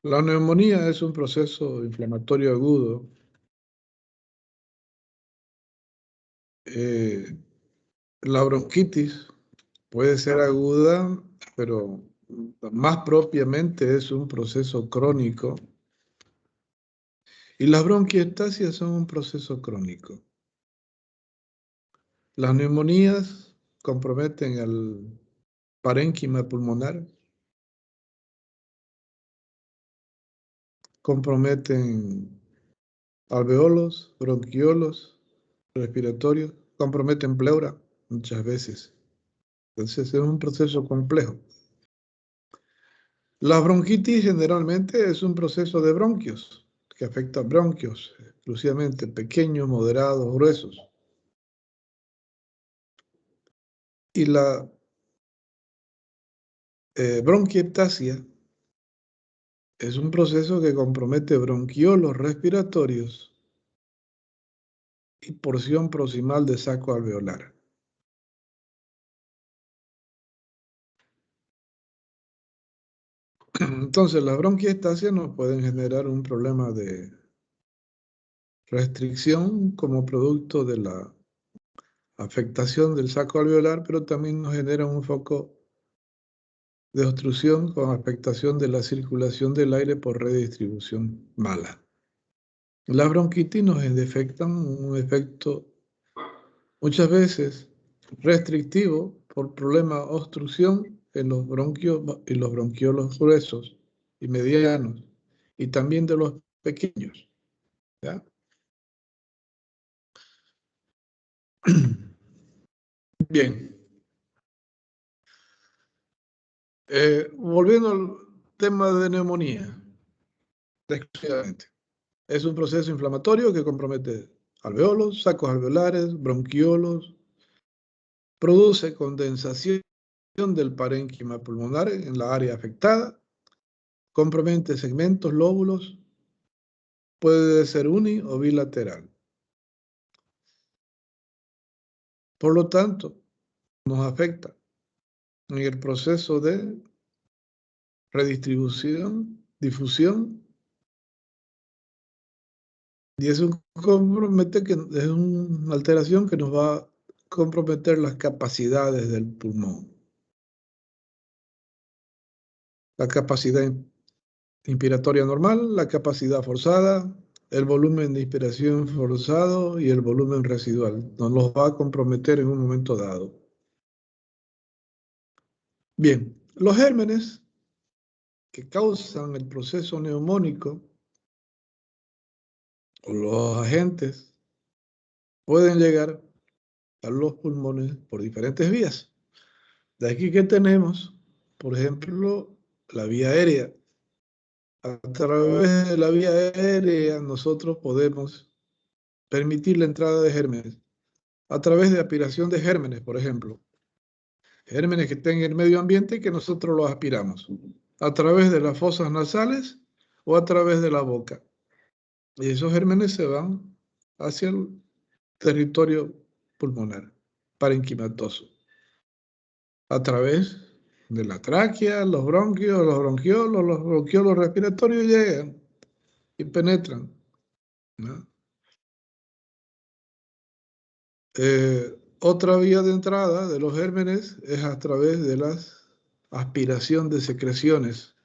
La neumonía es un proceso inflamatorio agudo. La bronquitis puede ser aguda, pero más propiamente es un proceso crónico. Y las bronquiectasias son un proceso crónico. Las neumonías comprometen al parénquima pulmonar, comprometen alveolos, bronquiolos, respiratorios, comprometen pleura muchas veces. Entonces es un proceso complejo. La bronquitis generalmente es un proceso de bronquios, que afecta a bronquios exclusivamente pequeños, moderados, gruesos. Y la bronquiectasia es un proceso que compromete bronquiolos respiratorios y porción proximal de saco alveolar. Entonces, las bronquiectasias nos pueden generar un problema de restricción como producto de la afectación del saco alveolar, pero también nos genera un foco de obstrucción con afectación de la circulación del aire por redistribución mala. Las bronquitis nos defectan un efecto muchas veces restrictivo por problema de obstrucción en los bronquios y los bronquiolos gruesos y medianos, y también de los pequeños. ¿Ya? Bien. Volviendo al tema de neumonía, exclusivamente. Es un proceso inflamatorio que compromete alveolos, sacos alveolares, bronquiolos, produce condensación del parénquima pulmonar en la área afectada, compromete segmentos, lóbulos, puede ser uni o bilateral. Por lo tanto, nos afecta en el proceso de redistribución, difusión, y es es una alteración que nos va a comprometer las capacidades del pulmón. La capacidad inspiratoria normal, la capacidad forzada, el volumen de inspiración forzado y el volumen residual. Nos los va a comprometer en un momento dado. Bien, los gérmenes que causan el proceso neumónico o los agentes pueden llegar a los pulmones por diferentes vías. De aquí que tenemos, por ejemplo, la vía aérea. A través de la vía aérea nosotros podemos permitir la entrada de gérmenes a través de aspiración de gérmenes, por ejemplo. Gérmenes que estén en el medio ambiente y que nosotros los aspiramos a través de las fosas nasales o a través de la boca. Y esos gérmenes se van hacia el territorio pulmonar, parenquimatoso, a través de la tráquea, los bronquios, los bronquiolos respiratorios llegan y penetran, ¿no? Otra vía de entrada de los gérmenes es a través de la aspiración de secreciones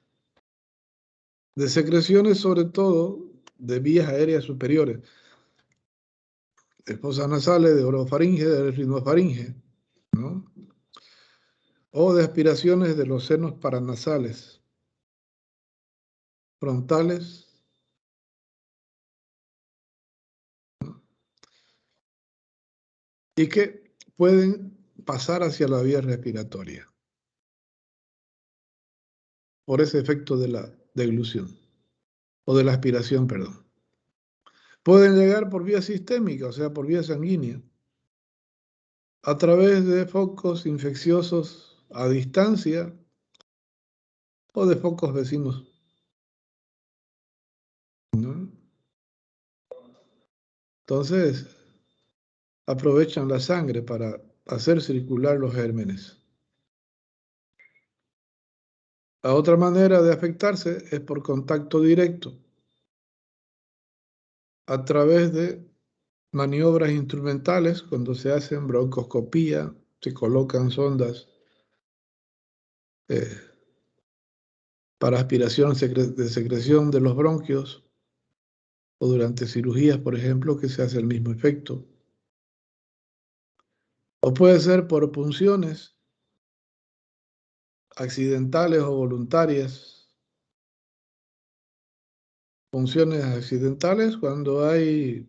sobre todo de vías aéreas superiores, de fosas nasales, de orofaringe, de rinofaringe, ¿no? O de aspiraciones de los senos paranasales, frontales, ¿no? Y que pueden pasar hacia la vía respiratoria por ese efecto de la deglución o de la aspiración, perdón. Pueden llegar por vía sistémica, o sea, por vía sanguínea, a través de focos infecciosos a distancia o de focos vecinos, ¿no? Entonces, aprovechan la sangre para hacer circular los gérmenes. La otra manera de afectarse es por contacto directo, a través de maniobras instrumentales, cuando se hacen broncoscopía, se colocan sondas eh, para aspiración de secreción de los bronquios, o durante cirugías, por ejemplo, que se hace el mismo efecto. O puede ser por punciones accidentales o voluntarias. Funciones accidentales cuando hay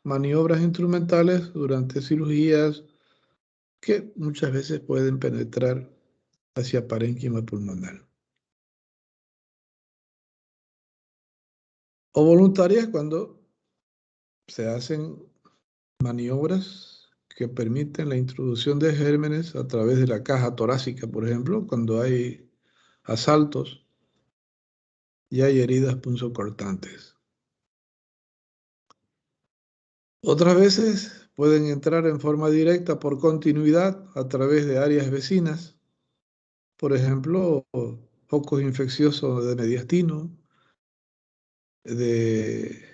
maniobras instrumentales durante cirugías que muchas veces pueden penetrar hacia parénquima pulmonar. O voluntarias cuando se hacen maniobras que permiten la introducción de gérmenes a través de la caja torácica, por ejemplo, cuando hay asaltos y hay heridas punzocortantes. Otras veces pueden entrar en forma directa por continuidad a través de áreas vecinas, por ejemplo, focos infecciosos de mediastino, de,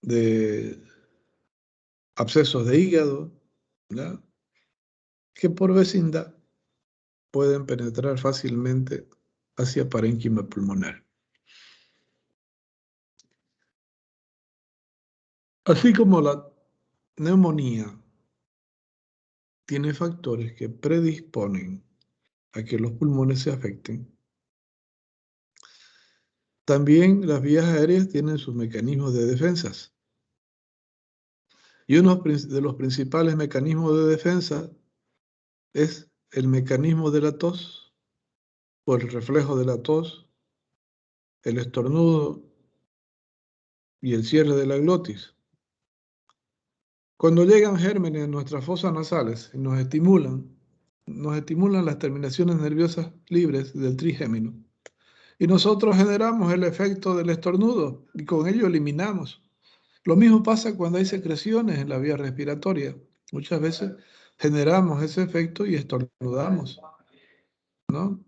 de abscesos de hígado, ¿ya? Que por vecindad pueden penetrar fácilmente hacia parénquima pulmonar. Así como la neumonía tiene factores que predisponen a que los pulmones se afecten, también las vías aéreas tienen sus mecanismos de defensas. Y uno de los principales mecanismos de defensa es el mecanismo de la tos, o el reflejo de la tos, el estornudo y el cierre de la glotis. Cuando llegan gérmenes a nuestras fosas nasales y nos estimulan las terminaciones nerviosas libres del trigémino. Y nosotros generamos el efecto del estornudo y con ello eliminamos. Lo mismo pasa cuando hay secreciones en la vía respiratoria. Muchas veces generamos ese efecto y estornudamos, ¿no?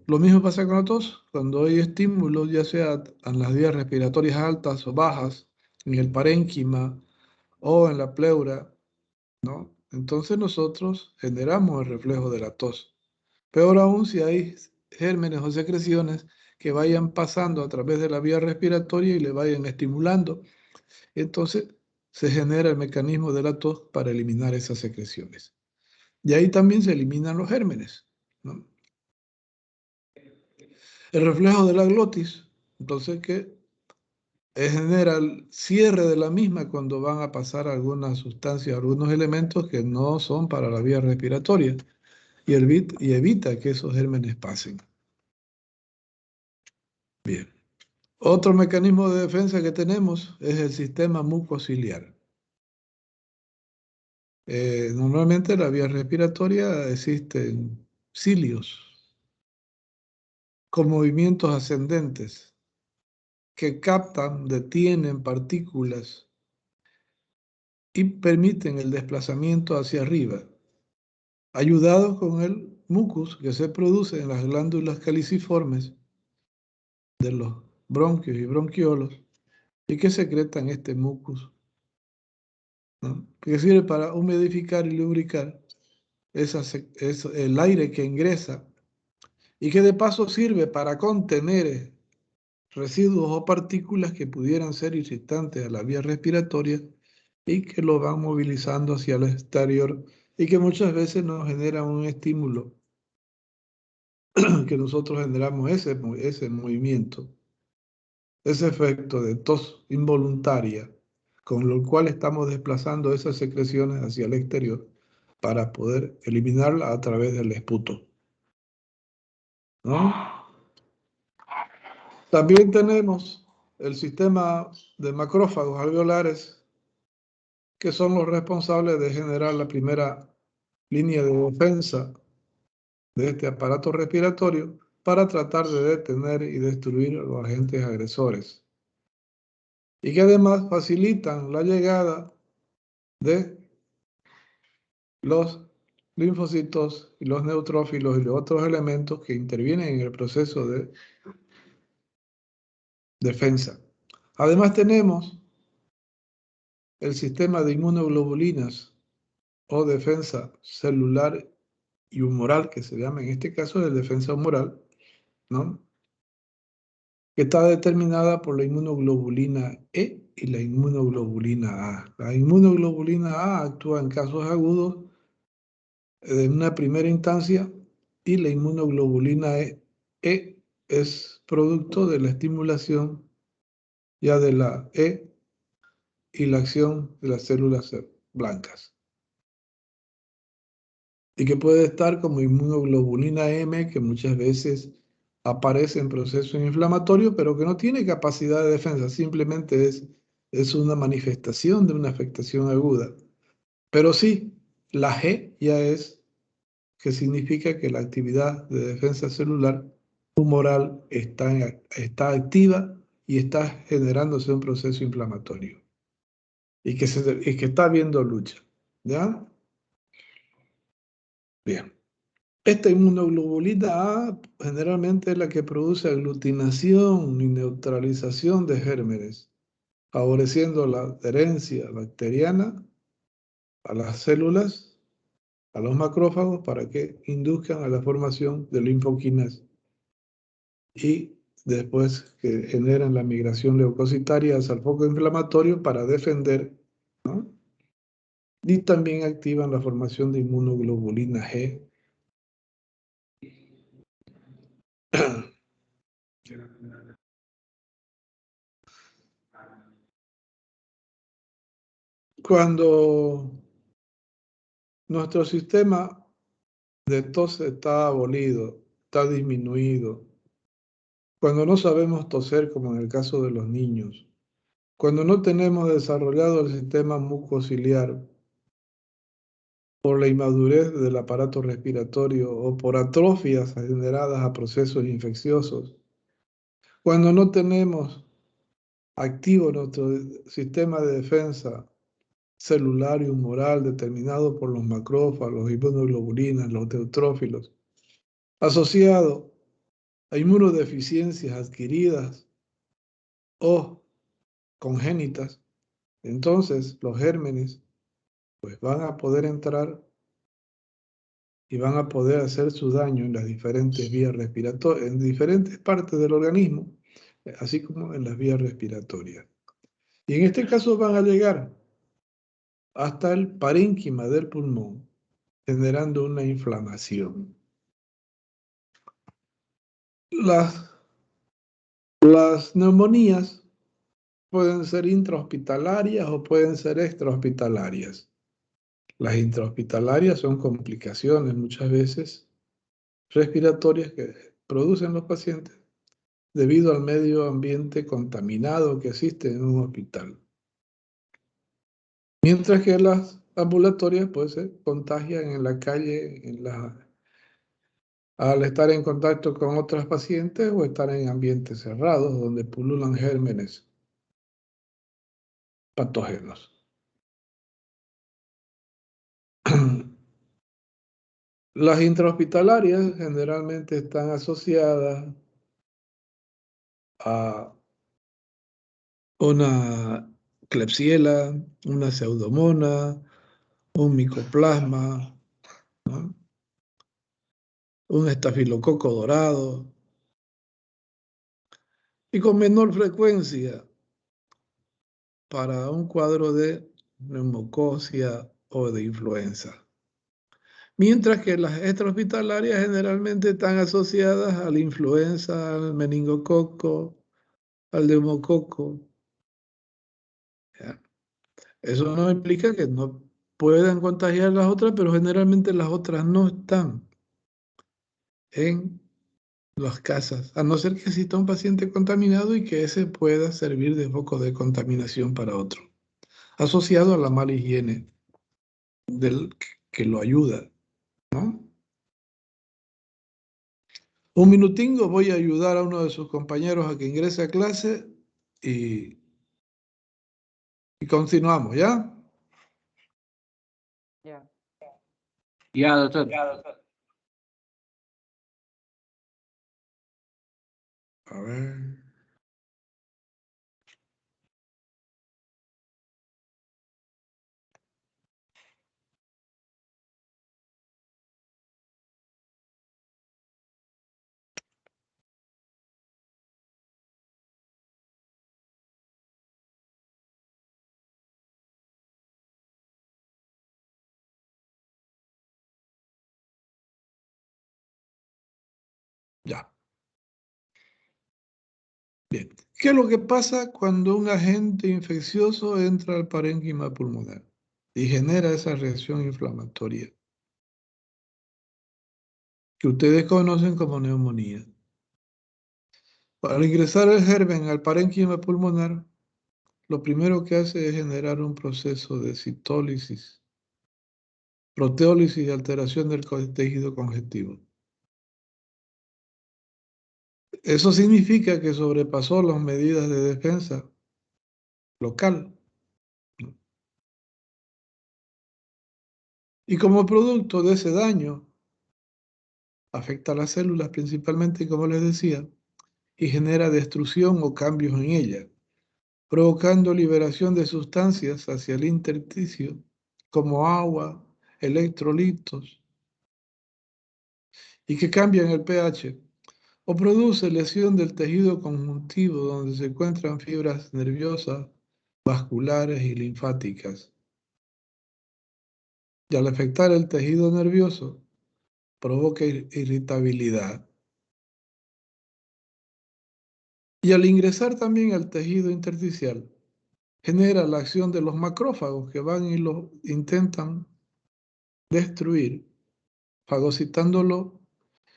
Lo mismo pasa con la tos. Cuando hay estímulos, ya sea en las vías respiratorias altas o bajas, en el parénquima o en la pleura, ¿no? Entonces nosotros generamos el reflejo de la tos. Peor aún si hay gérmenes o secreciones que vayan pasando a través de la vía respiratoria y le vayan estimulando. Entonces se genera el mecanismo de la tos para eliminar esas secreciones. Y ahí también se eliminan los gérmenes, ¿no? El reflejo de la glotis, entonces que genera el cierre de la misma cuando van a pasar algunas sustancias, algunos elementos que no son para la vía respiratoria y evita que esos gérmenes pasen. Bien. Otro mecanismo de defensa que tenemos es el sistema mucociliar. Normalmente en la vía respiratoria existen cilios con movimientos ascendentes que captan, detienen partículas y permiten el desplazamiento hacia arriba, ayudados con el mucus que se produce en las glándulas caliciformes de los bronquios y bronquiolos y que secretan este mucus, ¿no? Que sirve para humidificar y lubricar el aire que ingresa y que de paso sirve para contener residuos o partículas que pudieran ser irritantes a la vía respiratoria y que lo van movilizando hacia el exterior y que muchas veces nos generan un estímulo que nosotros generamos ese movimiento, ese efecto de tos involuntaria, con lo cual estamos desplazando esas secreciones hacia el exterior para poder eliminarla a través del esputo, ¿no? También tenemos el sistema de macrófagos alveolares, que son los responsables de generar la primera línea de defensa de este aparato respiratorio para tratar de detener y destruir a los agentes agresores. Y que además facilitan la llegada de los linfocitos y los neutrófilos y los otros elementos que intervienen en el proceso de defensa. Además tenemos el sistema de inmunoglobulinas o defensa celular y humoral, que se llama en este caso de defensa humoral, ¿no? Que está determinada por la inmunoglobulina E y la inmunoglobulina A. La inmunoglobulina A actúa en casos agudos en una primera instancia y la inmunoglobulina E es producto de la estimulación ya de la E y la acción de las células blancas. Y que puede estar como inmunoglobulina M, que muchas veces aparece en procesos inflamatorios, pero que no tiene capacidad de defensa, simplemente es una manifestación de una afectación aguda. Pero sí, la G ya es, que significa que la actividad de defensa celular humoral está activa y está generándose un proceso inflamatorio y que está habiendo lucha. ¿Ya? Bien. Esta inmunoglobulina A generalmente es la que produce aglutinación y neutralización de gérmenes, favoreciendo la adherencia bacteriana a las células, a los macrófagos, para que induzcan a la formación de linfoquinas y después que generan la migración leucocitaria hacia el foco inflamatorio para defender, ¿no? Y también activan la formación de inmunoglobulina G. Cuando nuestro sistema de tos está abolido, está disminuido, cuando no sabemos toser, como en el caso de los niños, cuando no tenemos desarrollado el sistema mucociliar por la inmadurez del aparato respiratorio o por atrofias generadas a procesos infecciosos, cuando no tenemos activo nuestro sistema de defensa celular y humoral determinado por los macrófagos, inmunoglobulinas, los neutrófilos, asociado a inmunodeficiencias adquiridas o congénitas, entonces los gérmenes pues van a poder entrar y van a poder hacer su daño en las diferentes vías respiratorias, en diferentes partes del organismo, así como en las vías respiratorias. Y en este caso van a llegar hasta el parénquima del pulmón, generando una inflamación. Las neumonías pueden ser intrahospitalarias o pueden ser extrahospitalarias. Las intrahospitalarias son complicaciones muchas veces respiratorias que producen los pacientes debido al medio ambiente contaminado que existe en un hospital. Mientras que las ambulatorias pues se contagian en la calle, al estar en contacto con otros pacientes o estar en ambientes cerrados donde pululan gérmenes patógenos. Las intrahospitalarias generalmente están asociadas a una Klebsiella, una Pseudomonas, un Mycoplasma, ¿no? Un estafilococo dorado, y con menor frecuencia para un cuadro de neumococia o de influenza. Mientras que las extrahospitalarias generalmente están asociadas a la influenza, al meningococo, al neumococo. ¿Ya? Eso no implica que no puedan contagiar las otras, pero generalmente las otras no están en las casas, a no ser que exista un paciente contaminado y que ese pueda servir de foco de contaminación para otro, asociado a la mala higiene del que lo ayuda, ¿no? Un minutingo, voy a ayudar a uno de sus compañeros a que ingrese a clase y continuamos, ¿ya? Ya. Ya, doctor. A ver. Ya. Bien. ¿Qué es lo que pasa cuando un agente infeccioso entra al parénquima pulmonar y genera esa reacción inflamatoria que ustedes conocen como neumonía? Al ingresar el germen al parénquima pulmonar, lo primero que hace es generar un proceso de citólisis, proteólisis y alteración del tejido conjuntivo. Eso significa que sobrepasó las medidas de defensa local. Y como producto de ese daño, afecta a las células principalmente, como les decía, y genera destrucción o cambios en ellas, provocando liberación de sustancias hacia el intersticio, como agua, electrolitos, y que cambian el pH, o produce lesión del tejido conjuntivo donde se encuentran fibras nerviosas, vasculares y linfáticas. Y al afectar el tejido nervioso, provoca irritabilidad. Y al ingresar también al tejido intersticial, genera la acción de los macrófagos que van y lo intentan destruir, fagocitándolo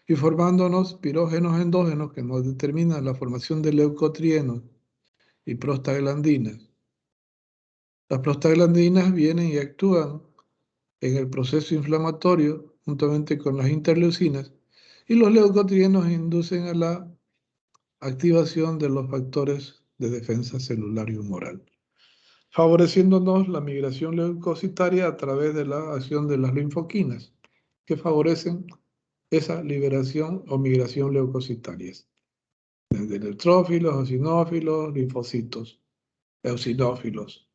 y formándonos pirógenos endógenos que nos determinan la formación de leucotrienos y prostaglandinas. Las prostaglandinas vienen y actúan en el proceso inflamatorio juntamente con las interleucinas y los leucotrienos inducen a la activación de los factores de defensa celular y humoral, favoreciéndonos la migración leucocitaria a través de la acción de las linfoquinas, que favorecen esa liberación o migración leucocitarias, desde neutrófilos, eosinófilos, linfocitos, eosinófilos,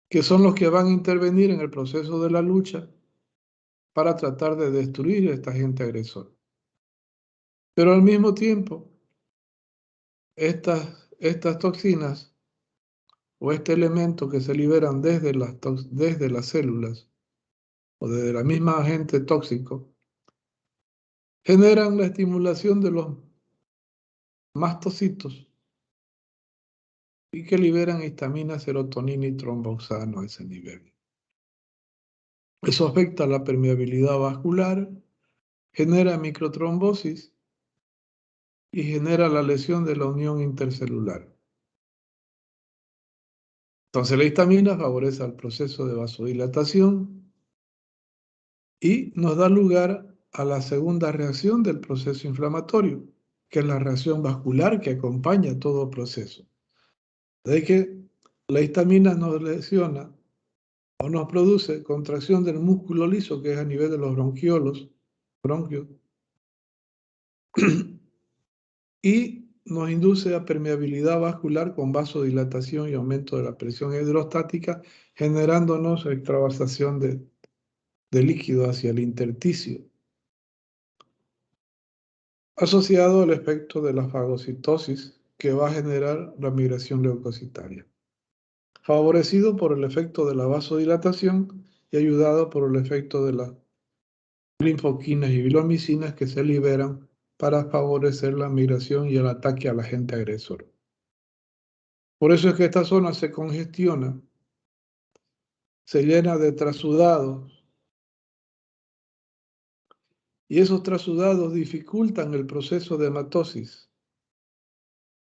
que son los que van a intervenir en el proceso de la lucha para tratar de destruir a este agente agresor. Pero al mismo tiempo, estas toxinas o este elemento que se liberan desde las células o desde la misma agente tóxico, generan la estimulación de los mastocitos y que liberan histamina, serotonina y tromboxano a ese nivel. Eso afecta la permeabilidad vascular, genera microtrombosis y genera la lesión de la unión intercelular. Entonces la histamina favorece el proceso de vasodilatación y nos da lugar a la segunda reacción del proceso inflamatorio, que es la reacción vascular que acompaña todo proceso. De que la histamina nos lesiona o nos produce contracción del músculo liso, que es a nivel de los bronquiolos, bronquios, y nos induce a permeabilidad vascular con vasodilatación y aumento de la presión hidrostática, generándonos extravasación de líquido hacia el intersticio, asociado al efecto de la fagocitosis que va a generar la migración leucocitaria, favorecido por el efecto de la vasodilatación y ayudado por el efecto de las linfoquinas y bilomicinas que se liberan para favorecer la migración y el ataque al agente agresor. Por eso es que esta zona se congestiona, se llena de trasudados, y esos trasudados dificultan el proceso de hematosis.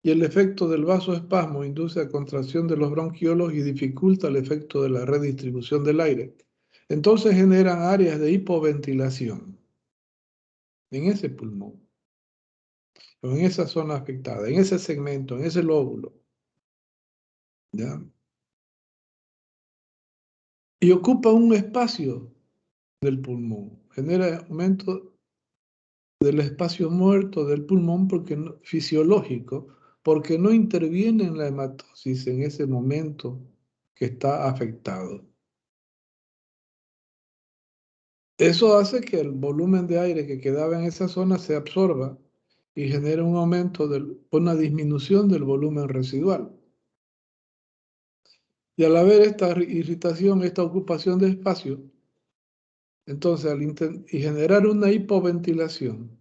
Y el efecto del vasoespasmo induce a contracción de los bronquiolos y dificulta el efecto de la redistribución del aire. Entonces generan áreas de hipoventilación en ese pulmón, o en esa zona afectada, en ese segmento, en ese lóbulo. ¿Ya? Y ocupa un espacio del pulmón. Genera aumento del espacio muerto del pulmón fisiológico, porque no interviene en la hematosis en ese momento que está afectado. Eso hace que el volumen de aire que quedaba en esa zona se absorba y genera un aumento, una disminución del volumen residual. Y al haber esta irritación, esta ocupación de espacio, entonces y generar una hipoventilación,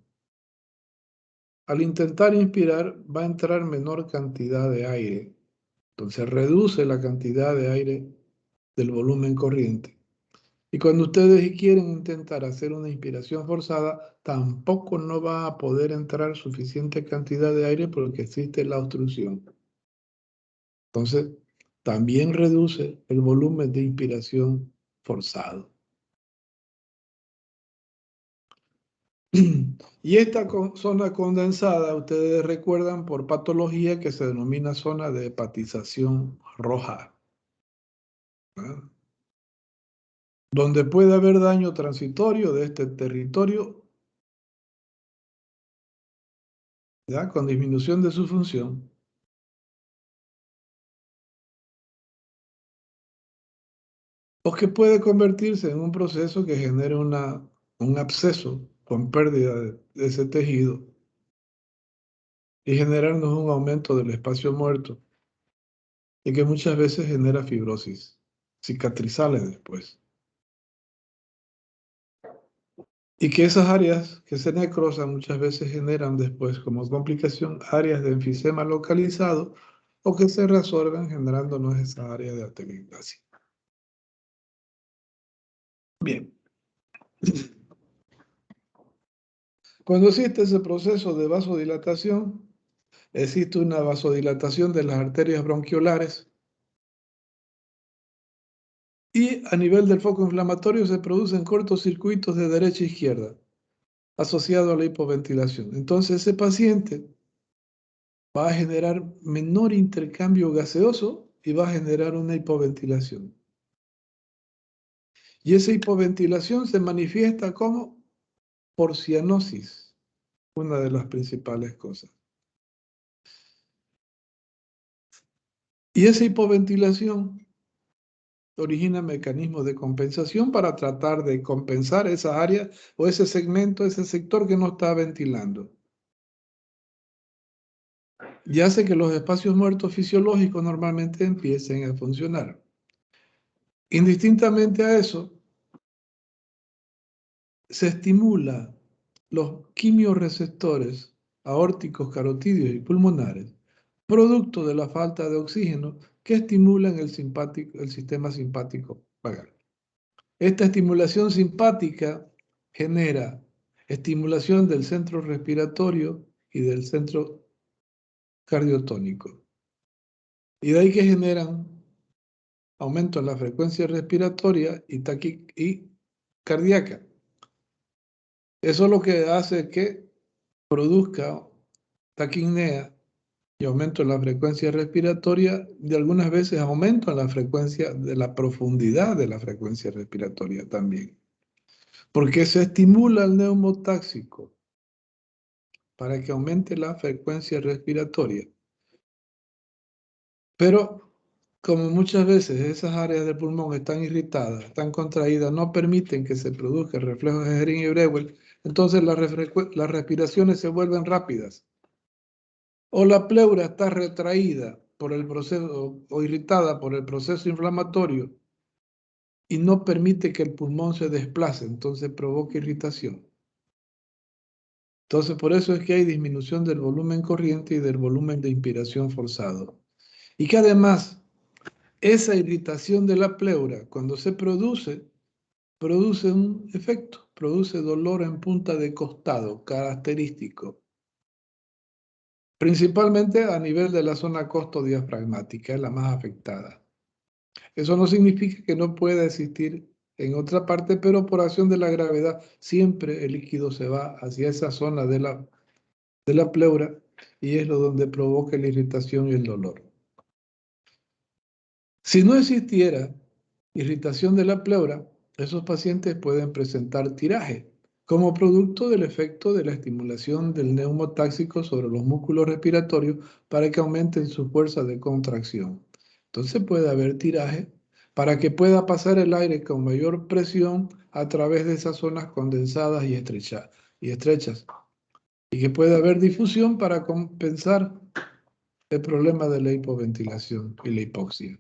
al intentar inspirar va a entrar menor cantidad de aire. Entonces reduce la cantidad de aire del volumen corriente. Y cuando ustedes quieren intentar hacer una inspiración forzada, tampoco no va a poder entrar suficiente cantidad de aire porque existe la obstrucción. Entonces, también reduce el volumen de inspiración forzado. Y esta zona condensada, ustedes recuerdan por patología que se denomina zona de hepatización roja, ¿verdad? Donde puede haber daño transitorio de este territorio, ¿ya? Con disminución de su función, o que puede convertirse en un proceso que genere un absceso con pérdida de ese tejido y generarnos un aumento del espacio muerto y que muchas veces genera fibrosis cicatrizales después. Y que esas áreas que se necrosan muchas veces generan después como complicación áreas de enfisema localizado o que se resuelven generándonos esa área de atelectasia. Bien. Cuando existe ese proceso de vasodilatación, existe una vasodilatación de las arterias bronquiolares y a nivel del foco inflamatorio se producen cortocircuitos de derecha a izquierda asociado a la hipoventilación. Entonces ese paciente va a generar menor intercambio gaseoso y va a generar una hipoventilación. Y esa hipoventilación se manifiesta como por cianosis, una de las principales cosas. Y esa hipoventilación origina mecanismos de compensación para tratar de compensar esa área o ese segmento, ese sector que no está ventilando. Y hace que los espacios muertos fisiológicos normalmente empiecen a funcionar. Indistintamente a eso, se estimula los quimiorreceptores aórticos, carotídeos y pulmonares, producto de la falta de oxígeno que estimulan el sistema simpático vagal. Esta estimulación simpática genera estimulación del centro respiratorio y del centro cardiotónico. Y de ahí que generan aumento en la frecuencia respiratoria y cardíaca. Eso es lo que hace que produzca taquipnea y aumento en la frecuencia respiratoria, y algunas veces aumento en la frecuencia de la profundidad de la frecuencia respiratoria también. Porque se estimula el neumotáxico para que aumente la frecuencia respiratoria. Pero como muchas veces esas áreas del pulmón están irritadas, están contraídas, no permiten que se produzca el reflejo de Heering y Breuer, entonces las respiraciones se vuelven rápidas. O la pleura está retraída por el proceso o irritada por el proceso inflamatorio y no permite que el pulmón se desplace, entonces provoca irritación. Entonces, por eso es que hay disminución del volumen corriente y del volumen de inspiración forzado. Y que además, esa irritación de la pleura, cuando se produce un efecto, produce dolor en punta de costado, característico, principalmente a nivel de la zona costodiafragmática, es la más afectada. Eso no significa que no pueda existir en otra parte, pero por acción de la gravedad, siempre el líquido se va hacia esa zona de la pleura y es lo donde provoca la irritación y el dolor. Si no existiera irritación de la pleura, esos pacientes pueden presentar tiraje como producto del efecto de la estimulación del neumotáxico sobre los músculos respiratorios para que aumenten su fuerza de contracción. Entonces puede haber tiraje para que pueda pasar el aire con mayor presión a través de esas zonas condensadas y estrechas, y que puede haber difusión para compensar el problema de la hipoventilación y la hipoxia.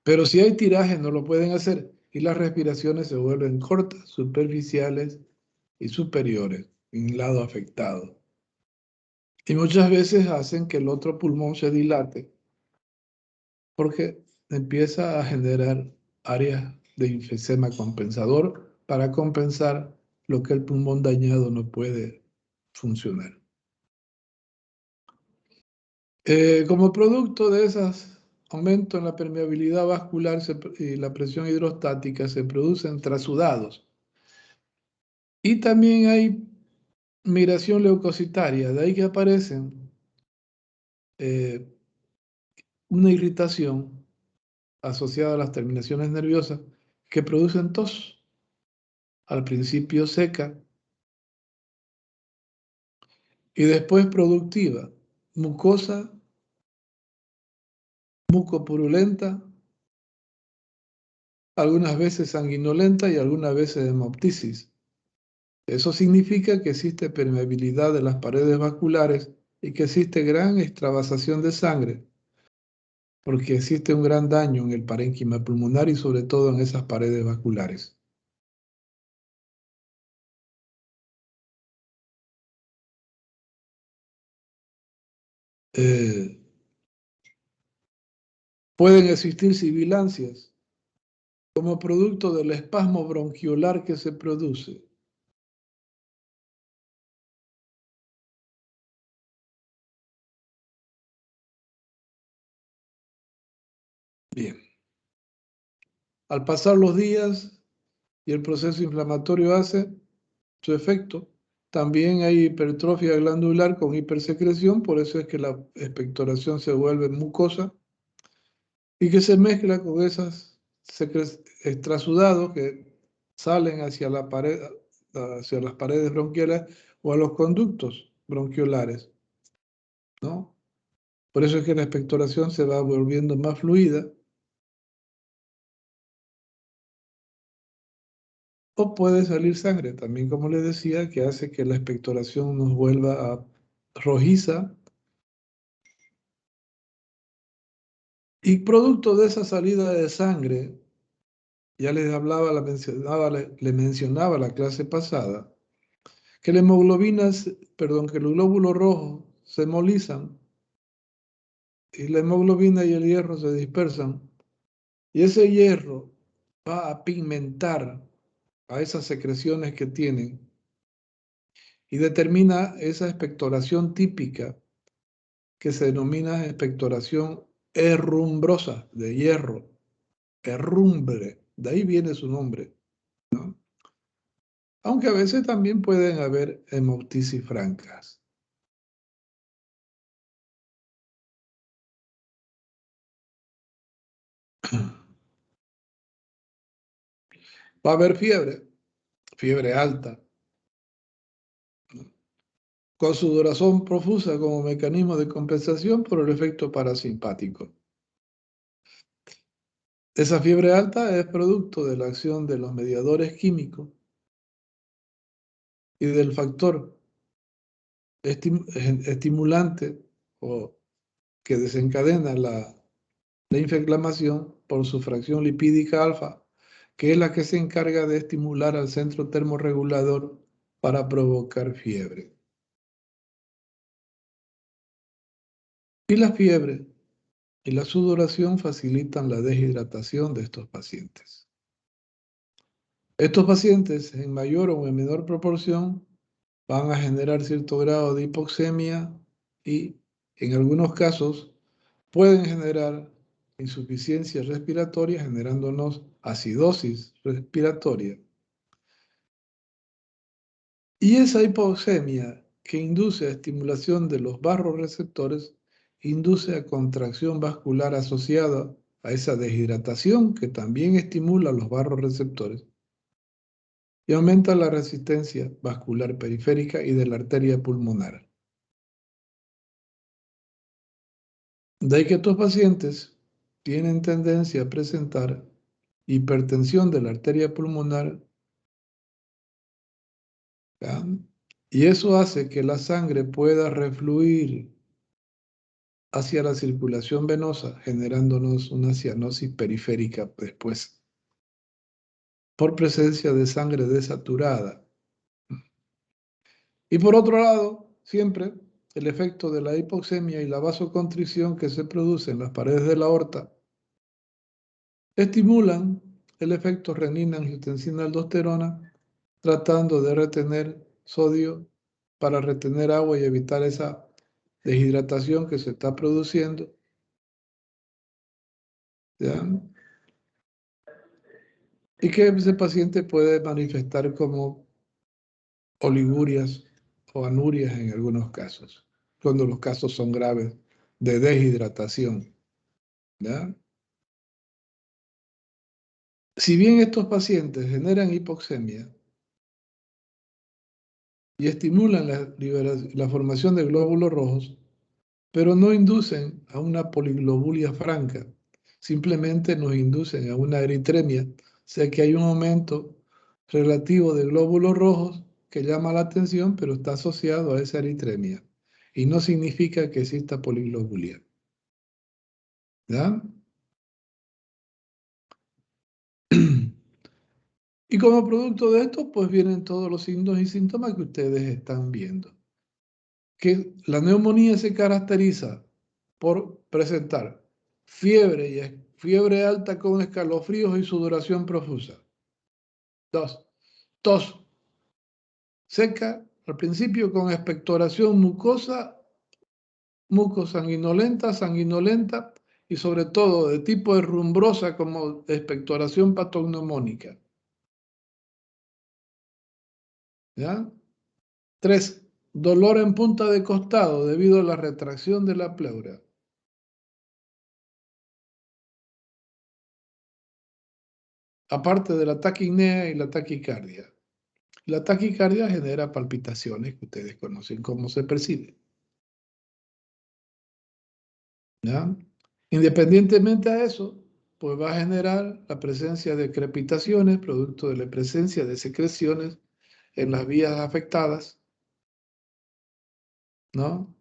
Pero si hay tiraje no lo pueden hacer y las respiraciones se vuelven cortas, superficiales y superiores en el lado afectado. Y muchas veces hacen que el otro pulmón se dilate porque empieza a generar áreas de enfisema compensador para compensar lo que el pulmón dañado no puede funcionar. Como producto de esos aumentos en la permeabilidad vascular y la presión hidrostática se producen trasudados. Y también hay migración leucocitaria, de ahí que aparecen una irritación asociada a las terminaciones nerviosas que producen tos, al principio seca y después productiva, mucosa, mucopurulenta, algunas veces sanguinolenta y algunas veces hemoptisis. Eso significa que existe permeabilidad de las paredes vasculares y que existe gran extravasación de sangre, porque existe un gran daño en el parénquima pulmonar y sobre todo en esas paredes vasculares. Eh, Pueden existir sibilancias como producto del espasmo bronquiolar que se produce. Bien, al pasar los días y el proceso inflamatorio hace su efecto, también hay hipertrofia glandular con hipersecreción, por eso es que la expectoración se vuelve mucosa y que se mezcla con esos extrasudados que salen hacia la pared, hacia las paredes bronquiales o a los conductos bronquiolares, ¿no? Por eso es que la expectoración se va volviendo más fluida. O puede salir sangre, también como les decía, que hace que la expectoración nos vuelva a rojiza. Y producto de esa salida de sangre, ya les hablaba, le mencionaba la clase pasada, que la hemoglobina, perdón, que los glóbulos rojos se hemolizan y la hemoglobina y el hierro se dispersan. Y ese hierro va a pigmentar a esas secreciones que tienen y determina esa expectoración típica que se denomina expectoración herrumbrosa de hierro, herrumbre, de ahí viene su nombre, ¿no? Aunque a veces también pueden haber hemoptisis francas. Va a haber fiebre, fiebre alta, con sudoración profusa como mecanismo de compensación por el efecto parasimpático. Esa fiebre alta es producto de la acción de los mediadores químicos y del factor estimulante o que desencadena la inflamación por su fracción lipídica alfa, que es la que se encarga de estimular al centro termorregulador para provocar fiebre. Y la fiebre y la sudoración facilitan la deshidratación de estos pacientes. Estos pacientes, en mayor o en menor proporción, van a generar cierto grado de hipoxemia y, en algunos casos, pueden generar insuficiencia respiratoria, generándonos acidosis respiratoria. Y esa hipoxemia que induce a estimulación de los vasoreceptores induce a contracción vascular asociada a esa deshidratación que también estimula los vasoreceptores y aumenta la resistencia vascular periférica y de la arteria pulmonar. De ahí que estos pacientes tienen tendencia a presentar hipertensión de la arteria pulmonar, ¿ya? Y eso hace que la sangre pueda refluir hacia la circulación venosa, generándonos una cianosis periférica después, por presencia de sangre desaturada. Y por otro lado, siempre el efecto de la hipoxemia y la vasoconstricción que se produce en las paredes de la aorta estimulan el efecto renina-angiotensina-aldosterona, tratando de retener sodio para retener agua y evitar esa deshidratación que se está produciendo, ¿ya? Y que ese paciente puede manifestar como oligurias o anurias en algunos casos, cuando los casos son graves de deshidratación, ¿ya? Si bien estos pacientes generan hipoxemia y estimulan la formación de glóbulos rojos, pero no inducen a una poliglobulia franca, simplemente nos inducen a una eritremia, o sea que hay un aumento relativo de glóbulos rojos que llama la atención, pero está asociado a esa eritremia y no significa que exista poliglobulia, ¿ya? Y como producto de esto, pues vienen todos los signos y síntomas que ustedes están viendo. Que la neumonía se caracteriza por presentar fiebre alta con escalofríos y sudoración profusa. 2. Tos seca al principio con expectoración mucosa, sanguinolenta y sobre todo de tipo herrumbrosa como expectoración patognomónica. ¿Ya? 3. Dolor en punta de costado debido a la retracción de la pleura. Aparte de la taquipnea y la taquicardia. La taquicardia genera palpitaciones que ustedes conocen cómo se percibe, ¿ya? Independientemente a eso, pues va a generar la presencia de crepitaciones, producto de la presencia de secreciones en las vías afectadas, ¿no?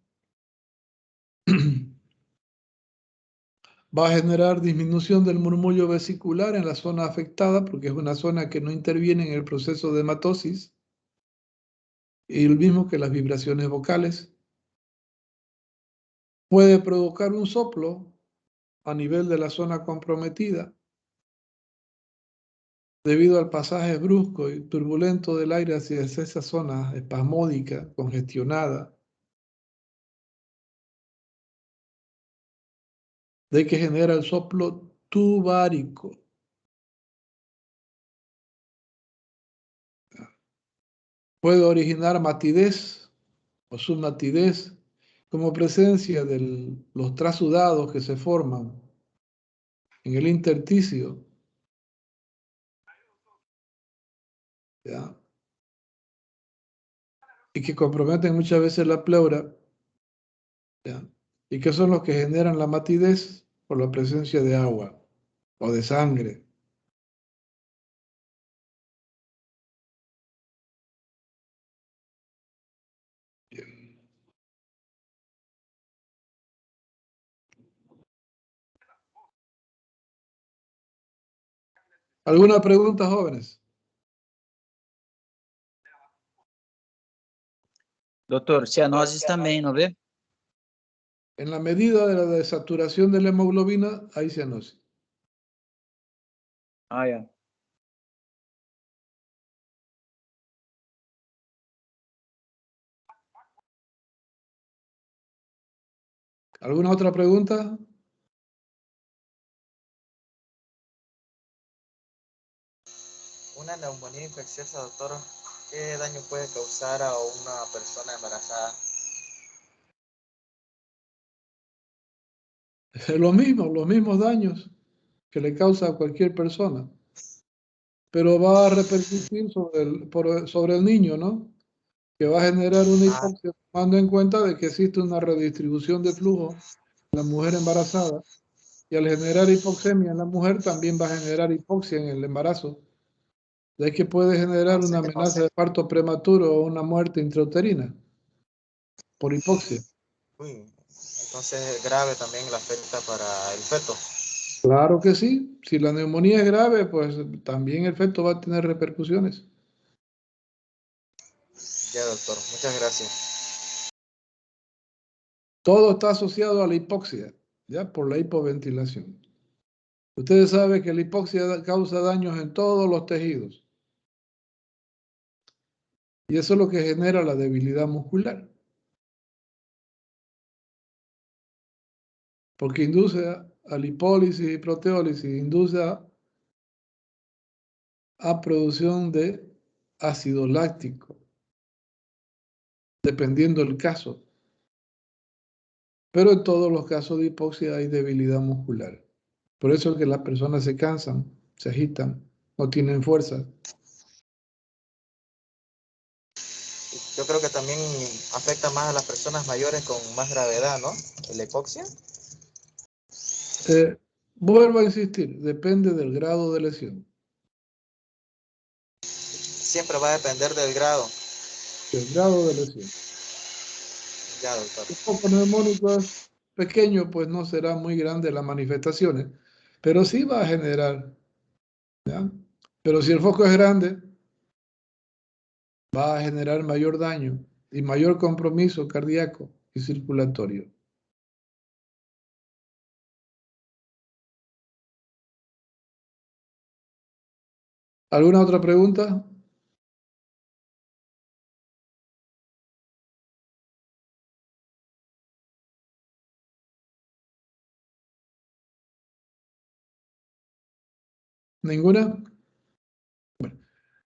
Va a generar disminución del murmullo vesicular en la zona afectada, porque es una zona que no interviene en el proceso de hematosis, y lo mismo que las vibraciones vocales. Puede provocar un soplo a nivel de la zona comprometida, debido al pasaje brusco y turbulento del aire hacia esa zona espasmódica, congestionada, de que genera el soplo tubárico. Puede originar matidez o submatidez como presencia de los trasudados que se forman en el intersticio, ¿ya? Y que comprometen muchas veces la pleura, ¿ya? Y que son los que generan la matidez por la presencia de agua o de sangre. Bien. ¿Alguna pregunta, jóvenes? Doutor, cianoses também, não vê? En la medida de la desaturación de la hemoglobina, hay cianosis. Ah, é. ¿Alguna otra pregunta? Una neumonía infecciosa, doctor, ¿qué daño puede causar a una persona embarazada? Los mismos daños. que le causa a cualquier persona, pero va a repercutir sobre el niño, ¿no? Que va a generar una hipoxia, tomando en cuenta de que existe una redistribución de flujo en la mujer embarazada, y al generar hipoxemia en la mujer también va a generar hipoxia en el embarazo, de que puede generar una amenaza de parto prematuro o una muerte intrauterina por hipoxia. Uy, entonces grave también la afecta para el feto. Claro que sí, si la neumonía es grave, pues también el feto va a tener repercusiones. Ya, doctor, muchas gracias. Todo está asociado a la hipoxia, ya por la hipoventilación. Ustedes saben que la hipoxia causa daños en todos los tejidos. Y eso es lo que genera la debilidad muscular. Porque induce a lipólisis y proteólisis, induce a producción de ácido láctico, dependiendo del caso. Pero en todos los casos de hipoxia hay debilidad muscular. Por eso es que las personas se cansan, se agitan, no tienen fuerza. Yo creo que también afecta más a las personas mayores con más gravedad, ¿no? La hipoxia. Vuelvo a insistir, depende del grado de lesión. Siempre va a depender del grado. Del grado de lesión. Ya, doctor. El foco neumónico es pequeño, pues no será muy grande las manifestaciones, pero sí va a generar, ¿ya? Pero si el foco es grande, va a generar mayor daño y mayor compromiso cardíaco y circulatorio. ¿Alguna otra pregunta? ¿Ninguna? Bueno,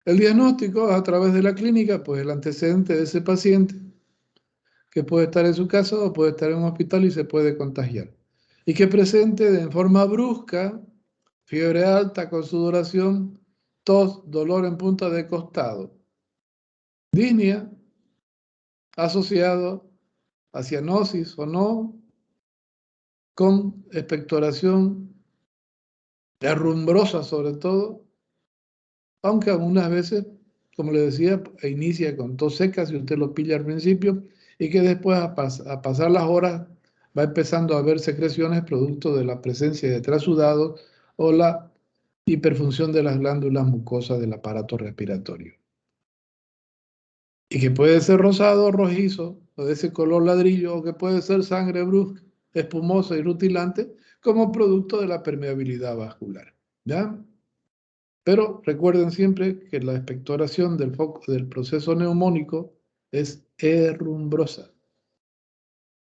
el diagnóstico a través de la clínica, pues el antecedente de ese paciente, que puede estar en su casa o puede estar en un hospital y se puede contagiar. Y que presente de forma brusca fiebre alta con sudoración, tos, dolor en punta de costado, disnea asociado a cianosis o no, con expectoración herrumbrosa sobre todo, aunque algunas veces, como le decía, inicia con tos seca si usted lo pilla al principio y que después a pasar las horas va empezando a haber secreciones producto de la presencia de trasudados o la hiperfunción de las glándulas mucosas del aparato respiratorio. Y que puede ser rosado o rojizo, o de ese color ladrillo, o que puede ser sangre brusca, espumosa y rutilante, como producto de la permeabilidad vascular. ¿Ya? Pero recuerden siempre que la expectoración del proceso neumónico es herrumbrosa.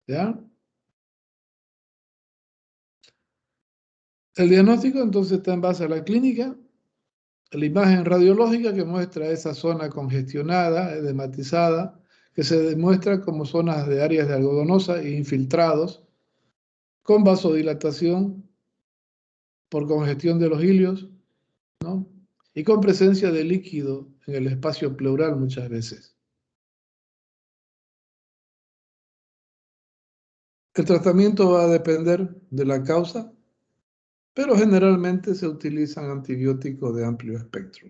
¿Ya? El diagnóstico entonces está en base a la clínica, la imagen radiológica que muestra esa zona congestionada, edematizada, que se demuestra como zonas de áreas de algodonosa e infiltrados, con vasodilatación por congestión de los ilios, ¿no? Y con presencia de líquido en el espacio pleural muchas veces. El tratamiento va a depender de la causa, pero generalmente se utilizan antibióticos de amplio espectro.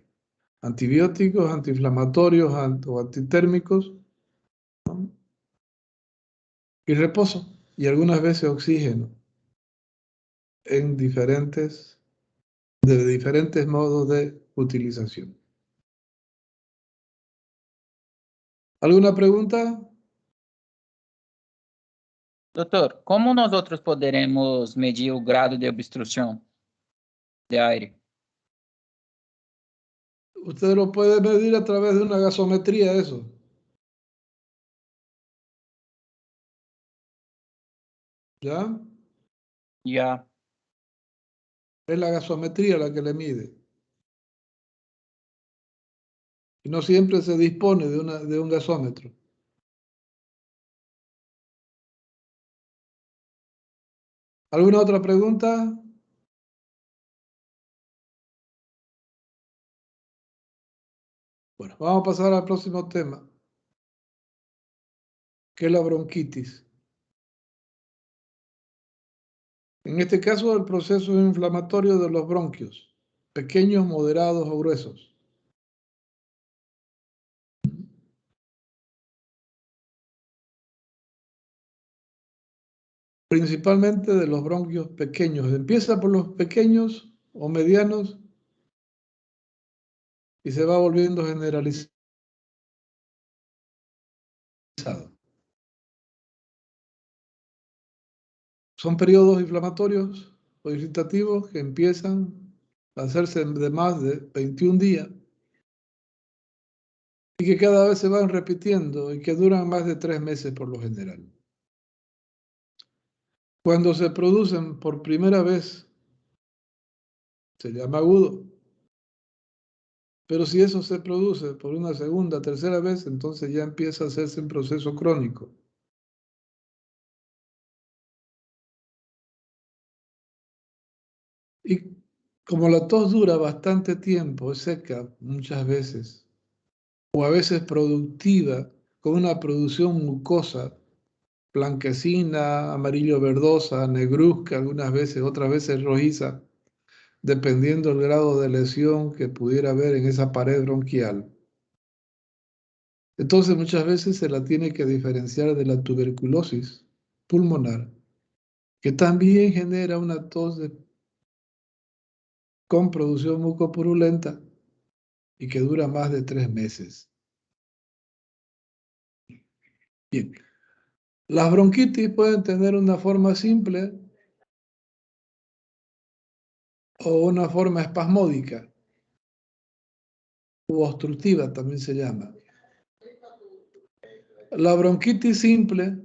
Antibióticos, antiinflamatorios o antitérmicos, ¿no? Y reposo, y algunas veces oxígeno en de diferentes modos de utilización. ¿Alguna pregunta? Doutor, como nós outros poderemos medir o grado de obstrução de aire? Usted lo puede medir a través de una gasometría, eso. ¿Ya? Já. Es la gasometría la que le mide. Y no siempre se dispone de un gasómetro. ¿Alguna otra pregunta? Bueno, vamos a pasar al próximo tema, que es la bronquitis. En este caso, el proceso inflamatorio de los bronquios, pequeños, moderados o gruesos. Principalmente de los bronquios pequeños. Empieza por los pequeños o medianos y se va volviendo generalizado. Son periodos inflamatorios o irritativos que empiezan a hacerse de más de 21 días y que cada vez se van repitiendo y que duran más de 3 meses por lo general. Cuando se producen por primera vez, se llama agudo. Pero si eso se produce por una segunda, tercera vez, entonces ya empieza a hacerse un proceso crónico. Y como la tos dura bastante tiempo, es seca muchas veces, o a veces productiva, con una producción mucosa, blanquecina, amarillo verdosa, negruzca, algunas veces, otras veces rojiza, dependiendo del grado de lesión que pudiera haber en esa pared bronquial. Entonces muchas veces se la tiene que diferenciar de la tuberculosis pulmonar, que también genera una tos con producción mucopurulenta y que dura más de 3 meses. Bien, las bronquitis pueden tener una forma simple o una forma espasmódica u obstructiva también se llama. La bronquitis simple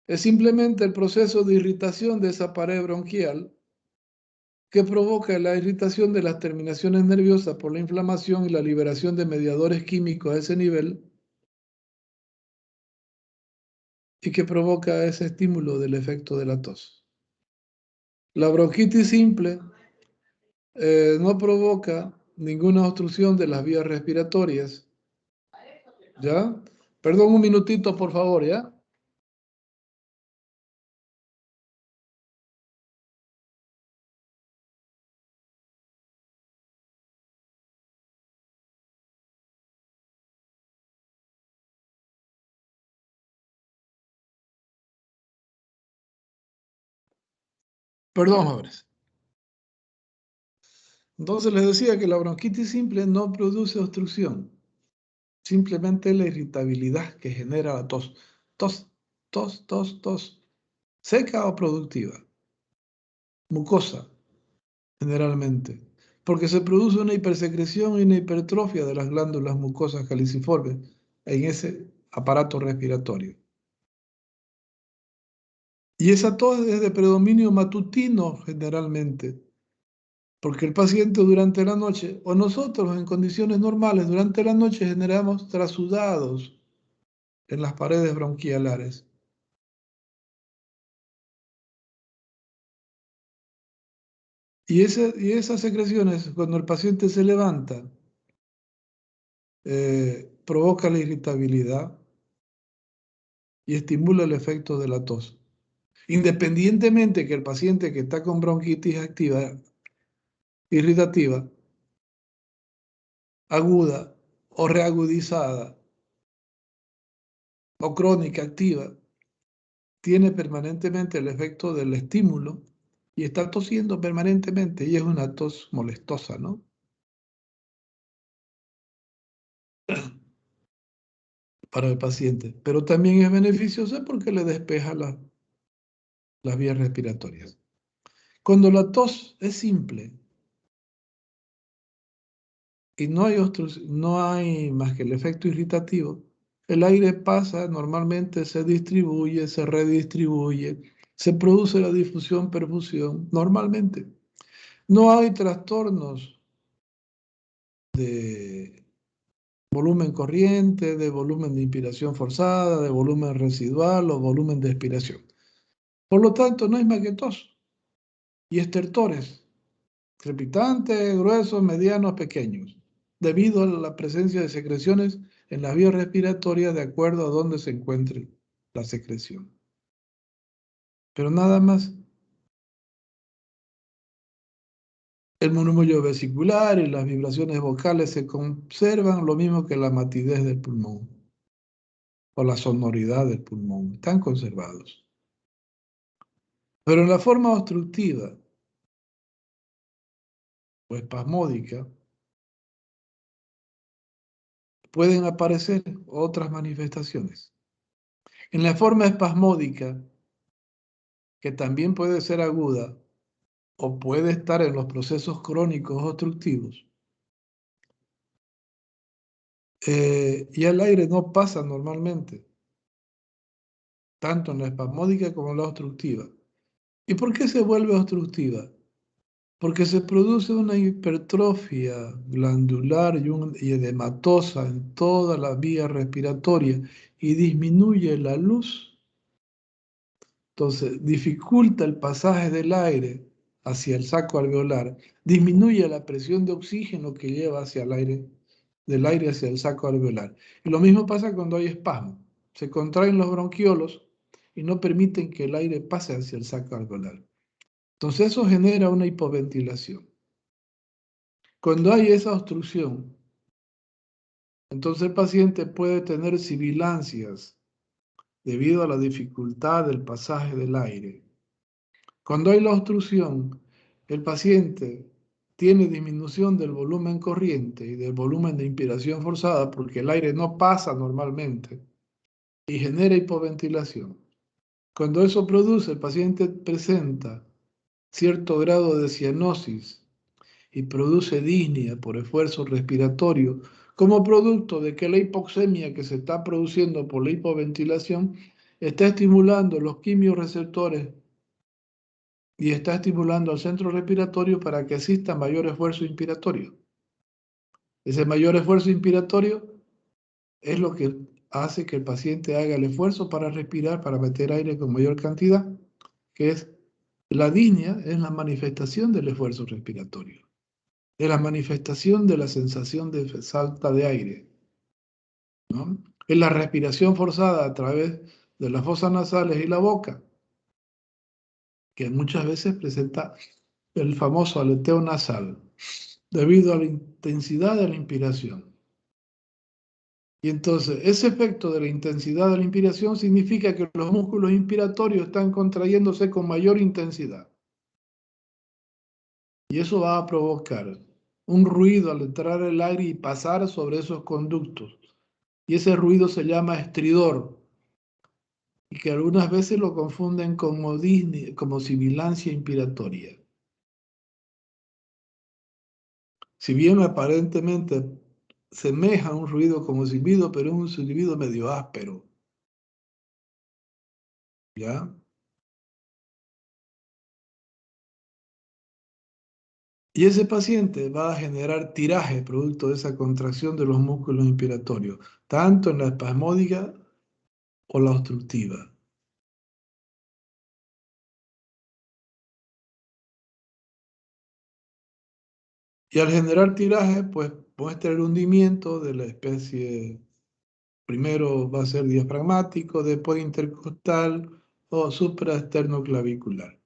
es simplemente el proceso de irritación de esa pared bronquial que provoca la irritación de las terminaciones nerviosas por la inflamación y la liberación de mediadores químicos a ese nivel y que provoca ese estímulo del efecto de la tos. La bronquitis simple no provoca ninguna obstrucción de las vías respiratorias. ¿Ya? Perdón un minutito, por favor, ¿ya? Perdón, jóvenes. Entonces les decía que la bronquitis simple no produce obstrucción, simplemente la irritabilidad que genera la tos. Tos, tos, tos, tos. Seca o productiva. Mucosa, generalmente. Porque se produce una hipersecreción y una hipertrofia de las glándulas mucosas caliciformes en ese aparato respiratorio. Y esa tos es de predominio matutino generalmente, porque el paciente durante la noche, o nosotros en condiciones normales, durante la noche generamos trasudados en las paredes bronquialares. Y esas secreciones, cuando el paciente se levanta, provoca la irritabilidad y estimula el efecto de la tos. Independientemente que el paciente que está con bronquitis activa, irritativa, aguda o reagudizada o crónica activa, tiene permanentemente el efecto del estímulo y está tosiendo permanentemente y es una tos molestosa, ¿no? Para el paciente, pero también es beneficiosa porque le despeja las vías respiratorias. Cuando la tos es simple y no hay más que el efecto irritativo, el aire pasa, normalmente se distribuye, se redistribuye, se produce la difusión, perfusión, normalmente. No hay trastornos de volumen corriente, de volumen de inspiración forzada, de volumen residual o volumen de expiración. Por lo tanto, no hay más que tos y estertores, crepitantes, gruesos, medianos, pequeños. debido a la presencia de secreciones en las vías respiratorias de acuerdo a donde se encuentre la secreción. Pero nada más. El murmullo vesicular y las vibraciones vocales se conservan lo mismo que la matidez del pulmón o la sonoridad del pulmón. Están conservados. Pero en la forma obstructiva o espasmódica pueden aparecer otras manifestaciones. En la forma espasmódica, que también puede ser aguda o puede estar en los procesos crónicos obstructivos, y el aire no pasa normalmente, tanto en la espasmódica como en la obstructiva. ¿Y por qué se vuelve obstructiva? Porque se produce una hipertrofia glandular y edematosa en toda la vía respiratoria y disminuye la luz. Entonces, dificulta el pasaje del aire hacia el saco alveolar, disminuye la presión de oxígeno que lleva hacia el aire, del aire hacia el saco alveolar. Y lo mismo pasa cuando hay espasmo. Se contraen los bronquiolos y no permiten que el aire pase hacia el saco alveolar. Entonces eso genera una hipoventilación. Cuando hay esa obstrucción, entonces el paciente puede tener sibilancias debido a la dificultad del pasaje del aire. Cuando hay la obstrucción, el paciente tiene disminución del volumen corriente y del volumen de inspiración forzada porque el aire no pasa normalmente y genera hipoventilación. Cuando eso produce, el paciente presenta cierto grado de cianosis y produce disnea por esfuerzo respiratorio como producto de que la hipoxemia que se está produciendo por la hipoventilación está estimulando los quimiorreceptores y está estimulando al centro respiratorio para que exista mayor esfuerzo inspiratorio. Ese mayor esfuerzo inspiratorio es lo que hace que el paciente haga el esfuerzo para respirar, para meter aire con mayor cantidad, que es la disnea, es la manifestación del esfuerzo respiratorio. Es la manifestación de la sensación de falta de aire, ¿no? Es la respiración forzada a través de las fosas nasales y la boca, que muchas veces presenta el famoso aleteo nasal, debido a la intensidad de la inspiración. Y entonces, ese efecto de la intensidad de la inspiración significa que los músculos inspiratorios están contrayéndose con mayor intensidad. Y eso va a provocar un ruido al entrar el aire y pasar sobre esos conductos. Y ese ruido se llama estridor, y que algunas veces lo confunden como sibilancia inspiratoria. Si bien aparentemente semeja a un ruido como silbido, pero es un silbido medio áspero. ¿Ya? Y ese paciente va a generar tiraje producto de esa contracción de los músculos inspiratorios, tanto en la espasmódica o la obstructiva. Y al generar tiraje, pues muestra el hundimiento de la especie. Primero va a ser diafragmático, después intercostal o supraesternoclavicular.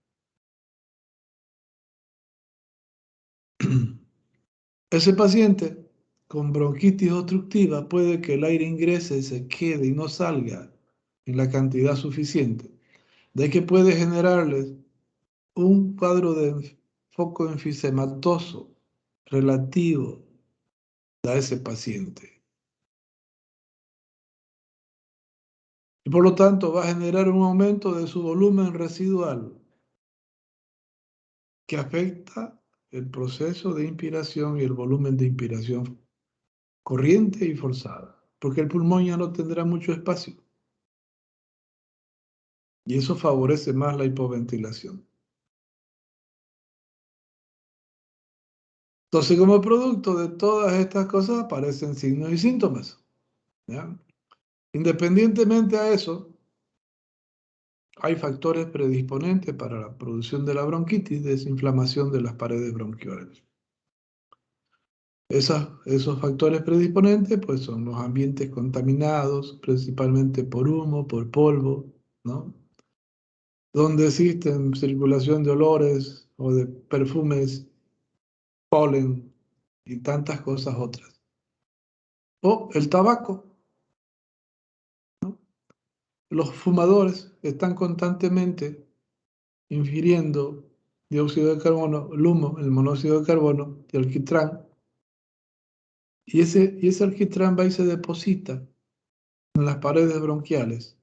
Ese paciente con bronquitis obstructiva puede que el aire ingrese, se quede y no salga en la cantidad suficiente, de que puede generarles un cuadro de foco enfisematoso relativo a ese paciente. Y por lo tanto va a generar un aumento de su volumen residual que afecta el proceso de inspiración y el volumen de inspiración corriente y forzada, porque el pulmón ya no tendrá mucho espacio. Y eso favorece más la hipoventilación. Entonces, como producto de todas estas cosas aparecen signos y síntomas, ¿ya? Independientemente a eso, hay factores predisponentes para la producción de la bronquitis, desinflamación de las paredes bronquiales. Esos factores predisponentes pues son los ambientes contaminados, principalmente por humo, por polvo, ¿no? Donde existen circulación de olores o de perfumes, polen y tantas cosas otras. O el tabaco, ¿no? Los fumadores están constantemente ingiriendo dióxido de carbono, el humo, el monóxido de carbono y alquitrán. Y ese alquitrán va y se deposita en las paredes bronquiales,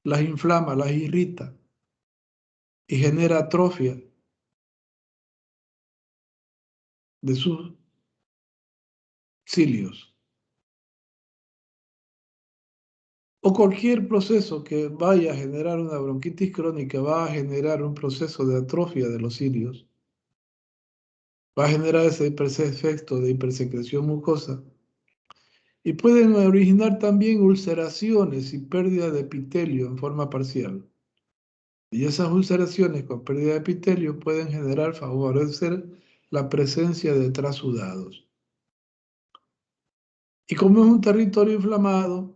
las inflama, las irrita y genera atrofia de sus cilios. O cualquier proceso que vaya a generar una bronquitis crónica va a generar un proceso de atrofia de los cilios, va a generar ese efecto de hipersecreción mucosa y pueden originar también ulceraciones y pérdida de epitelio en forma parcial. Y esas ulceraciones con pérdida de epitelio pueden favorecer la presencia de trasudados. Y como es un territorio inflamado,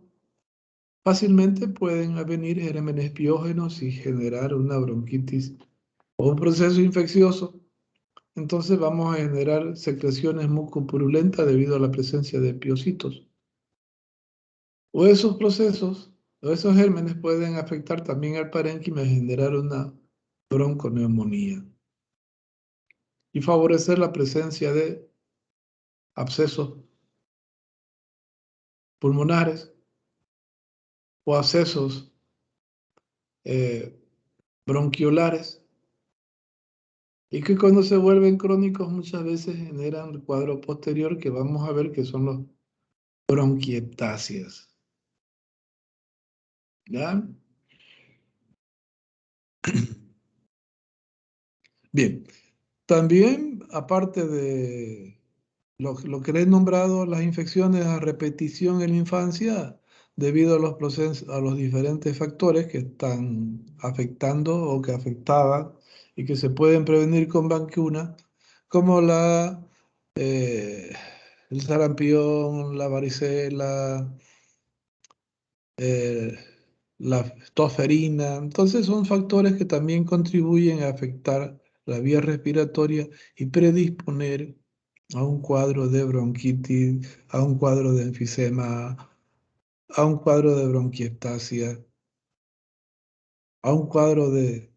fácilmente pueden venir gérmenes piógenos y generar una bronquitis o un proceso infeccioso. Entonces vamos a generar secreciones mucopurulentas debido a la presencia de piocitos. O esos procesos, o esos gérmenes pueden afectar también al parénquima y generar una bronconeumonía y favorecer la presencia de abscesos pulmonares o abscesos eh, bronquiolares y que cuando se vuelven crónicos muchas veces generan el cuadro posterior que vamos a ver que son los bronquiectasias. ¿Ya? Bien, también aparte de lo que le he nombrado, las infecciones a repetición en la infancia, debido a los procesos, a los diferentes factores que están afectando o que afectaban y que se pueden prevenir con vacuna, como eh, el sarampión, la varicela, eh, la tosferina. Entonces son factores que también contribuyen a afectar la vía respiratoria y predisponer a un cuadro de bronquitis, a un cuadro de enfisema, a un cuadro de bronquiectasia, a un cuadro de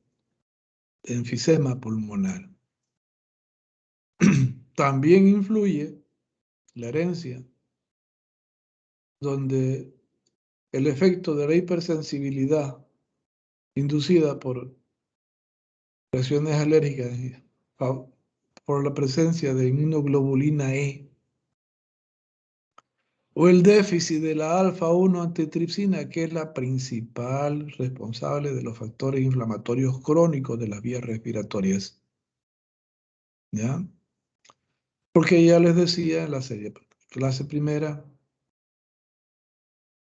enfisema pulmonar. También influye la herencia, donde el efecto de la hipersensibilidad inducida por reacciones alérgicas por la presencia de inmunoglobulina E o el déficit de la alfa-1 antitripsina, que es la principal responsable de los factores inflamatorios crónicos de las vías respiratorias. ¿Ya? Porque ya les decía en la clase primera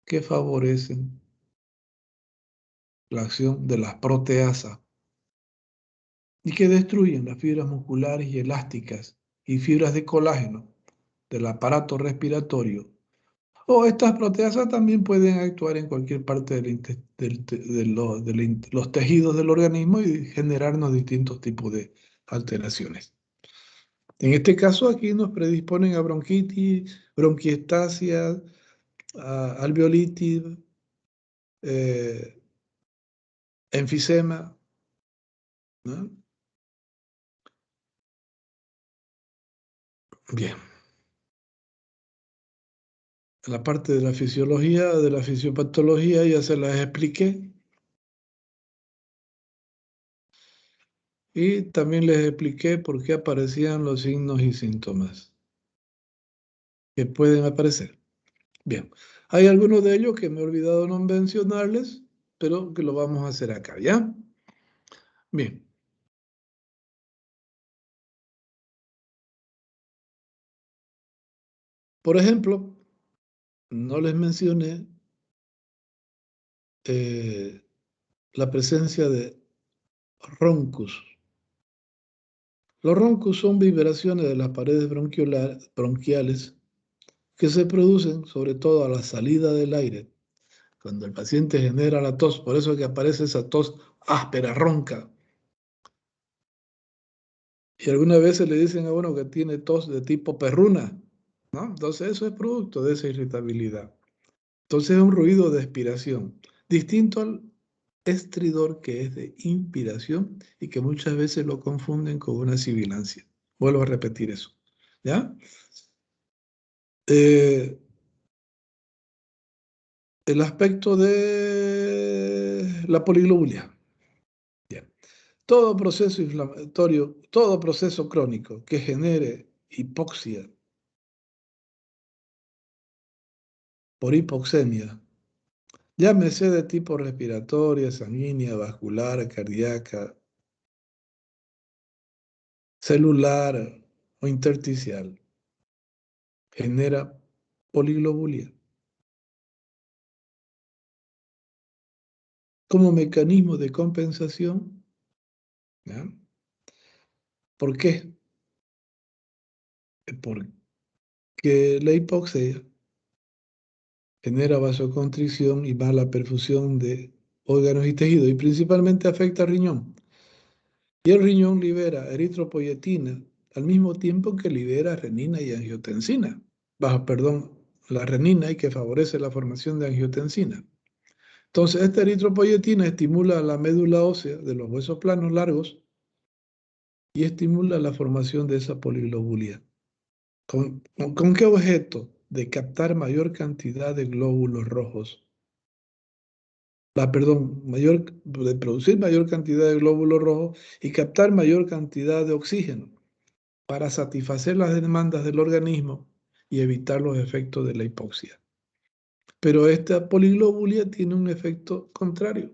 que favorecen la acción de las proteasas y que destruyen las fibras musculares y elásticas y fibras de colágeno del aparato respiratorio. O estas proteasas también pueden actuar en cualquier parte de los tejidos del organismo y generarnos distintos tipos de alteraciones. En este caso aquí nos predisponen a bronquitis, bronquiectasia, a alveolitis, eh, enfisema, ¿no? Bien. La parte de la fisiología, de la fisiopatología, ya se las expliqué. Y también les expliqué por qué aparecían los signos y síntomas que pueden aparecer. Bien, hay algunos de ellos que me he olvidado no mencionarles, pero que lo vamos a hacer acá, ¿ya? Bien. Por ejemplo, no les mencioné la presencia de roncus. Los roncos son vibraciones de las paredes bronquiales que se producen sobre todo a la salida del aire, cuando el paciente genera la tos. Por eso es que aparece esa tos áspera, ronca. Y algunas veces le dicen a uno que tiene tos de tipo perruna, ¿no? Entonces eso es producto de esa irritabilidad. Entonces es un ruido de expiración, distinto al estridor, que es de inspiración y que muchas veces lo confunden con una sibilancia. Vuelvo a repetir eso, ¿ya? El aspecto de la poliglobulia. Bien. Todo proceso inflamatorio, todo proceso crónico que genere hipoxia por hipoxemia, llámese de tipo respiratoria, sanguínea, vascular, cardíaca, celular o intersticial, genera poliglobulia. Como mecanismo de compensación, ¿ya? ¿Por qué? Porque la hipoxia genera vasoconstricción y mala perfusión de órganos y tejidos, y principalmente afecta al riñón. Y el riñón libera eritropoyetina al mismo tiempo que libera renina y angiotensina. La renina, y que favorece la formación de angiotensina. Entonces, esta eritropoyetina estimula la médula ósea de los huesos planos largos y estimula la formación de esa poliglobulia. ¿Con qué objeto? De captar mayor cantidad de glóbulos rojos. De producir mayor cantidad de glóbulos rojos y captar mayor cantidad de oxígeno para satisfacer las demandas del organismo y evitar los efectos de la hipoxia. Pero esta poliglobulia tiene un efecto contrario.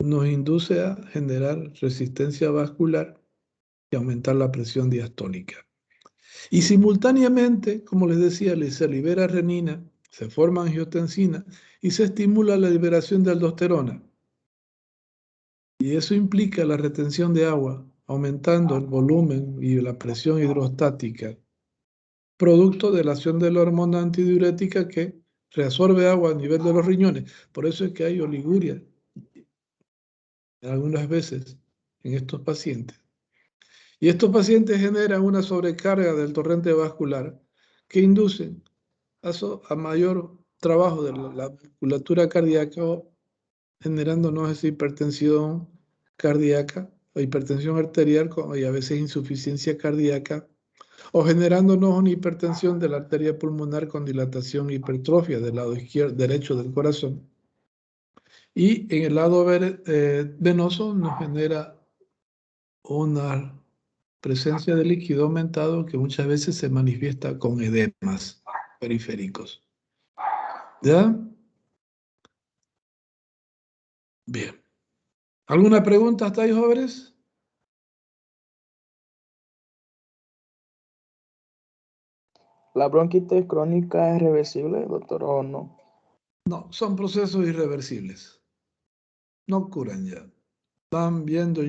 Nos induce a generar resistencia vascular y aumentar la presión diastólica. Y simultáneamente, como les decía, se libera renina, se forma angiotensina y se estimula la liberación de aldosterona. Y eso implica la retención de agua, aumentando el volumen y la presión hidrostática, producto de la acción de la hormona antidiurética que reabsorbe agua a nivel de los riñones. Por eso es que hay oliguria algunas veces en estos pacientes. Y estos pacientes generan una sobrecarga del torrente vascular que induce a mayor trabajo de la musculatura cardíaca, generándonos esa hipertensión cardíaca o hipertensión arterial y a veces insuficiencia cardíaca, o generándonos una hipertensión de la arteria pulmonar con dilatación y hipertrofia del lado derecho del corazón. Y en el lado venoso nos genera una presencia de líquido aumentado que muchas veces se manifiesta con edemas periféricos. ¿Ya? Bien. ¿Alguna pregunta hasta ahí, jóvenes? ¿La bronquitis crónica es reversible, doctor, o no? No, son procesos irreversibles. No curan ya. Van yendo,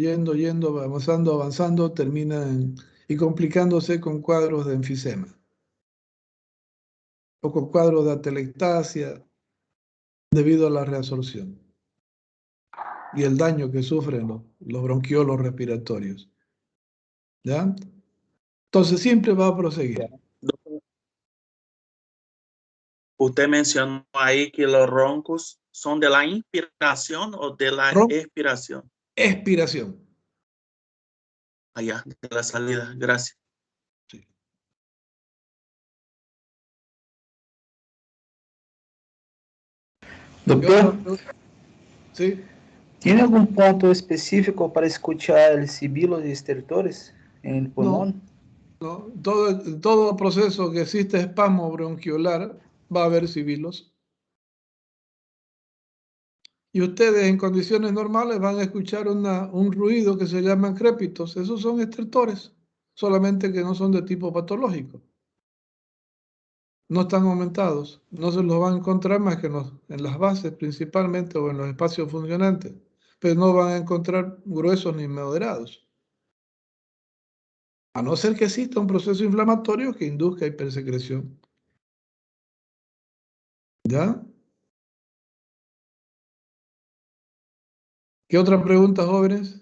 avanzando, terminan y complicándose con cuadros de enfisema o con cuadros de atelectasia debido a la reabsorción y el daño que sufren los bronquiolos respiratorios. ¿Ya? Entonces siempre va a proseguir. Doctor, usted mencionó ahí que los roncos son de la inspiración o de la expiración. Expiración. Allá, de la salida. Gracias. Sí. Doctor, ¿Sí? ¿tiene algún punto específico para escuchar el sibilo de estertores en el pulmón? No. Todo proceso que existe espasmo bronquiolar va a haber sibilos. Y ustedes en condiciones normales van a escuchar un ruido que se llama crépitos. Esos son estertores, solamente que no son de tipo patológico. No están aumentados. No se los van a encontrar más que en las bases principalmente o en los espacios funcionantes. Pero no van a encontrar gruesos ni moderados. A no ser que exista un proceso inflamatorio que induzca hipersecreción. ¿Ya? ¿Qué otra pregunta, jóvenes?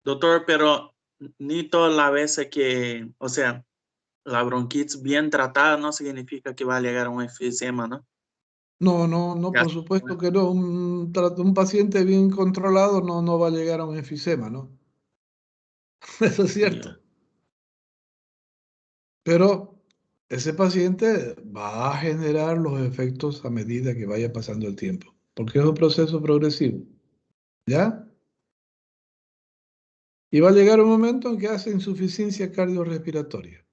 Doctor, pero ni todas las veces que, o sea, la bronquitis bien tratada no significa que va a llegar a un enfisema, ¿no? No, por supuesto que no. Un paciente bien controlado no va a llegar a un enfisema, ¿no? Eso es cierto. Pero ese paciente va a generar los efectos a medida que vaya pasando el tiempo, porque es un proceso progresivo, ¿ya? Y va a llegar un momento en que hace insuficiencia cardiorrespiratoria.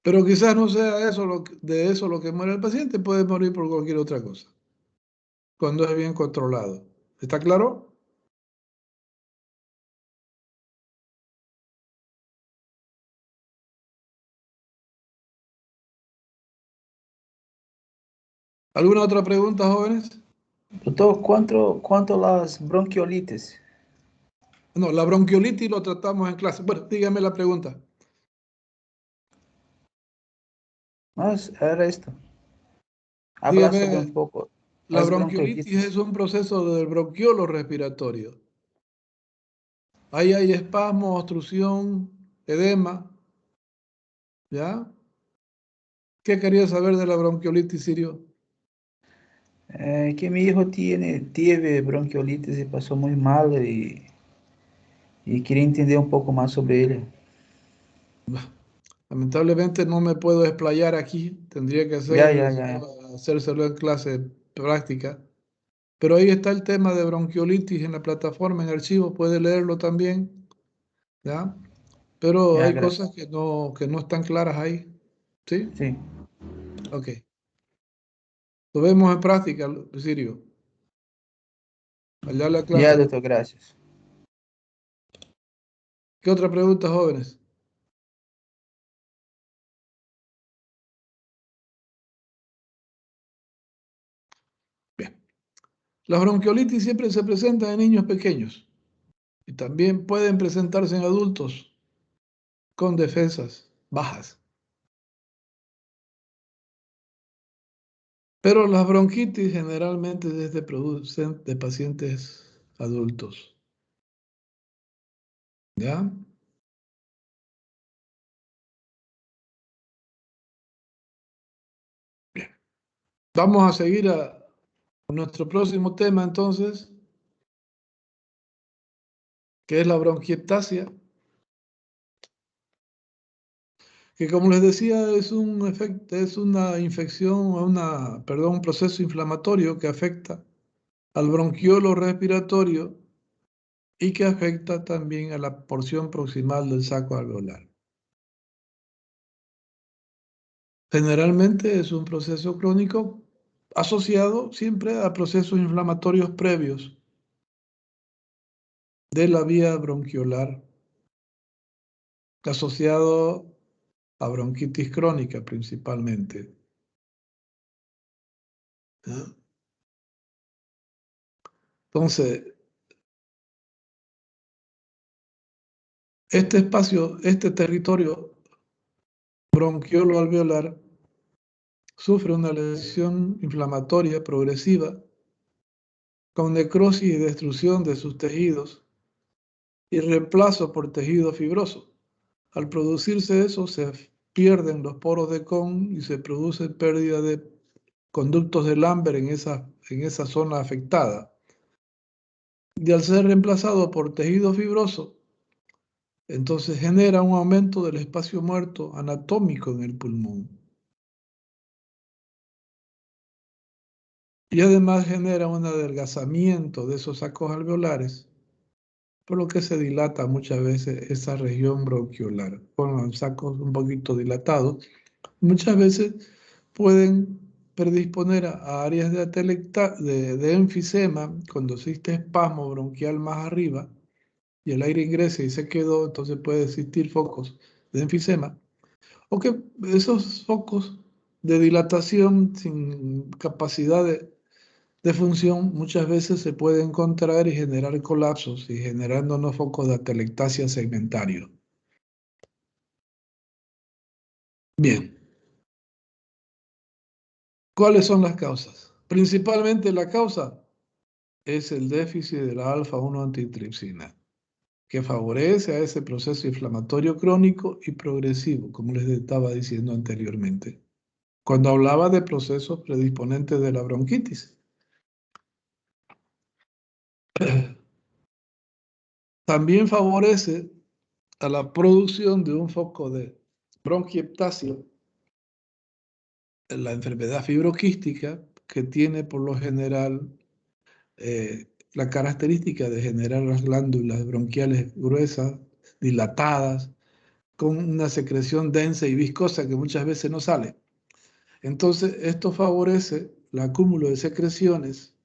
Pero quizás no sea de eso lo que muere el paciente, puede morir por cualquier otra cosa, cuando es bien controlado. ¿Está claro? ¿Alguna otra pregunta, jóvenes? Doutor, quanto las bronquiolites? No, la bronquiolitis lo tratamos en clase. Bueno, dígame la pregunta. Mas era esto. Habla sobre Dígame, un poco la las bronquiolitis bronquiolitis. es un proceso del bronquiolo respiratorio. Ahí hay espasmo, obstrucción, edema. ¿Ya? ¿Qué quería saber de la bronquiolitis, Sirio? Que mi hijo teve bronquiolitis y pasó muy mal y quería entender un poco más sobre ella. Lamentablemente no me puedo explayar aquí. Tendría que Ya. hacérselo en clase práctica. Pero ahí está el tema de bronquiolitis en la plataforma, en archivo. Puede leerlo también. ¿Ya? Pero Ya, hay gracias. cosas que no están claras ahí. ¿Sí? Sí. Ok. Lo vemos en práctica, Sirio. Allá la Ya, clase. doutor, gracias. ¿Qué otra pregunta, jóvenes? Bien. Las bronquiolitis siempre se presentan en niños pequeños y también pueden presentarse en adultos con defensas bajas. Pero las bronquitis generalmente se producen de pacientes adultos. ¿Ya? Bien. Vamos a seguir a nuestro próximo tema entonces, que es la bronquiectasia, que como les decía es una infección, un proceso inflamatorio que afecta al bronquiolo respiratorio y que afecta también a la porción proximal del saco alveolar. Generalmente es un proceso crónico asociado siempre a procesos inflamatorios previos de la vía bronquiolar, asociado a bronquitis crónica principalmente. ¿Ya? Entonces, este territorio bronquiolo alveolar sufre una lesión inflamatoria progresiva con necrosis y destrucción de sus tejidos y reemplazo por tejido fibroso. Al producirse eso, se pierden los poros de Kohn y se produce pérdida de conductos de Lambert en esa zona afectada. Y al ser reemplazado por tejido fibroso, entonces genera un aumento del espacio muerto anatómico en el pulmón. Y además genera un adelgazamiento de esos sacos alveolares, por lo que se dilata muchas veces esa región bronquiolar. Con los sacos un poquito dilatados, muchas veces pueden predisponer a áreas de enfisema cuando existe espasmo bronquial más arriba y el aire ingresa y se quedó, entonces puede existir focos de enfisema, o que esos focos de dilatación sin capacidad de función muchas veces se puede encontrar y generar colapsos y generando unos focos de atelectasia segmentario. Bien. ¿Cuáles son las causas? Principalmente la causa es el déficit de la alfa-1 antitripsina, que favorece a ese proceso inflamatorio crónico y progresivo, como les estaba diciendo anteriormente, cuando hablaba de procesos predisponentes de la bronquitis. También favorece a la producción de un foco de bronquiectasia, la enfermedad fibroquística, que tiene por lo general la característica de generar las glándulas bronquiales gruesas, dilatadas, con una secreción densa y viscosa que muchas veces no sale. Entonces, esto favorece el acúmulo de secreciones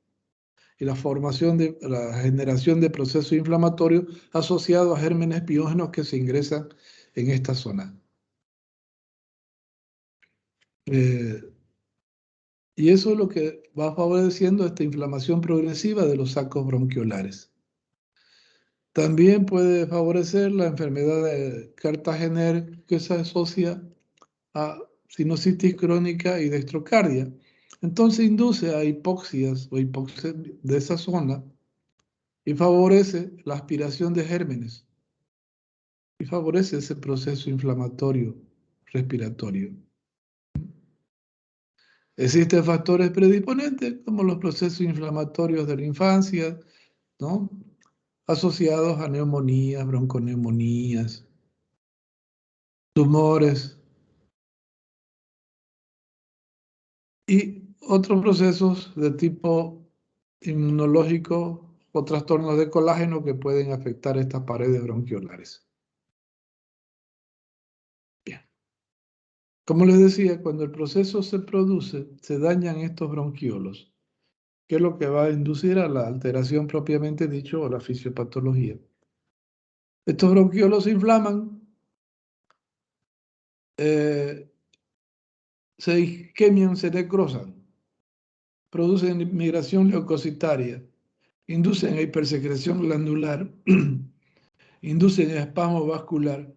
y la generación de procesos inflamatorios asociados a gérmenes piógenos que se ingresan en esta zona. Y eso es lo que va favoreciendo esta inflamación progresiva de los sacos bronquiolares. También puede favorecer la enfermedad de Cartagener, que se asocia a sinusitis crónica y dextrocardia. Entonces induce a hipoxias o hipoxia de esa zona y favorece la aspiración de gérmenes y favorece ese proceso inflamatorio respiratorio. Existen factores predisponentes como los procesos inflamatorios de la infancia, ¿no?, asociados a neumonías, bronconeumonías, tumores y otros procesos de tipo inmunológico o trastornos de colágeno que pueden afectar estas paredes bronquiolares. Bien. Como les decía, cuando el proceso se produce, se dañan estos bronquiolos, que es lo que va a inducir a la alteración propiamente dicho o la fisiopatología. Estos bronquiolos se inflaman, se isquemian, se necrosan, producen migración leucocitaria, inducen a hipersecreción glandular, inducen a espasmo vascular,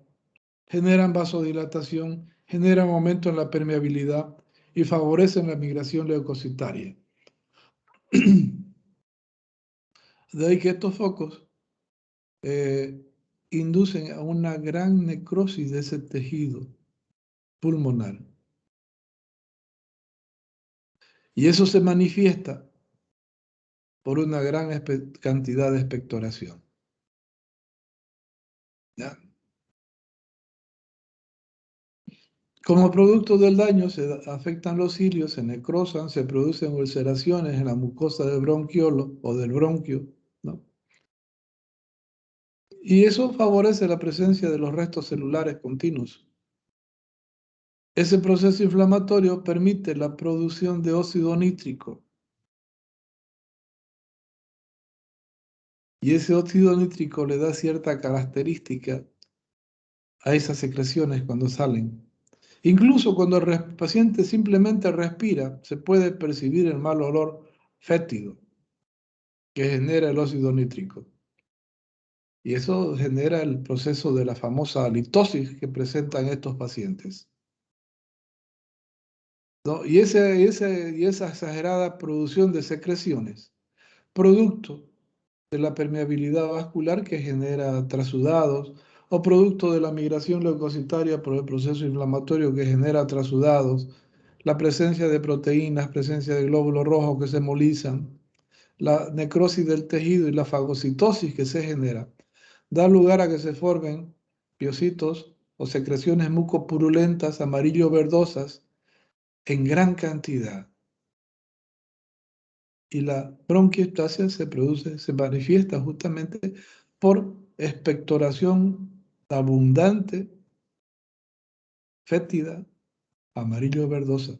generan vasodilatación, generan aumento en la permeabilidad y favorecen la migración leucocitaria. De ahí que estos focos inducen a una gran necrosis de ese tejido pulmonar. Y eso se manifiesta por una gran cantidad de expectoración. ¿Ya? Como producto del daño se afectan los cilios, se necrosan, se producen ulceraciones en la mucosa del bronquiolo o del bronquio, ¿no? Y eso favorece la presencia de los restos celulares continuos. Ese proceso inflamatorio permite la producción de óxido nítrico. Y ese óxido nítrico le da cierta característica a esas secreciones cuando salen. Incluso cuando el paciente simplemente respira, se puede percibir el mal olor fétido que genera el óxido nítrico. Y eso genera el proceso de la famosa halitosis que presentan estos pacientes, ¿no? Y esa exagerada producción de secreciones, producto de la permeabilidad vascular que genera trasudados, o producto de la migración leucocitaria por el proceso inflamatorio que genera trasudados, la presencia de proteínas, presencia de glóbulos rojos que se hemolizan, la necrosis del tejido y la fagocitosis que se genera, da lugar a que se formen piocitos o secreciones mucopurulentas amarillo-verdosas en gran cantidad. Y la bronquiectasia se manifiesta justamente por expectoración abundante, fétida, amarillo-verdosa,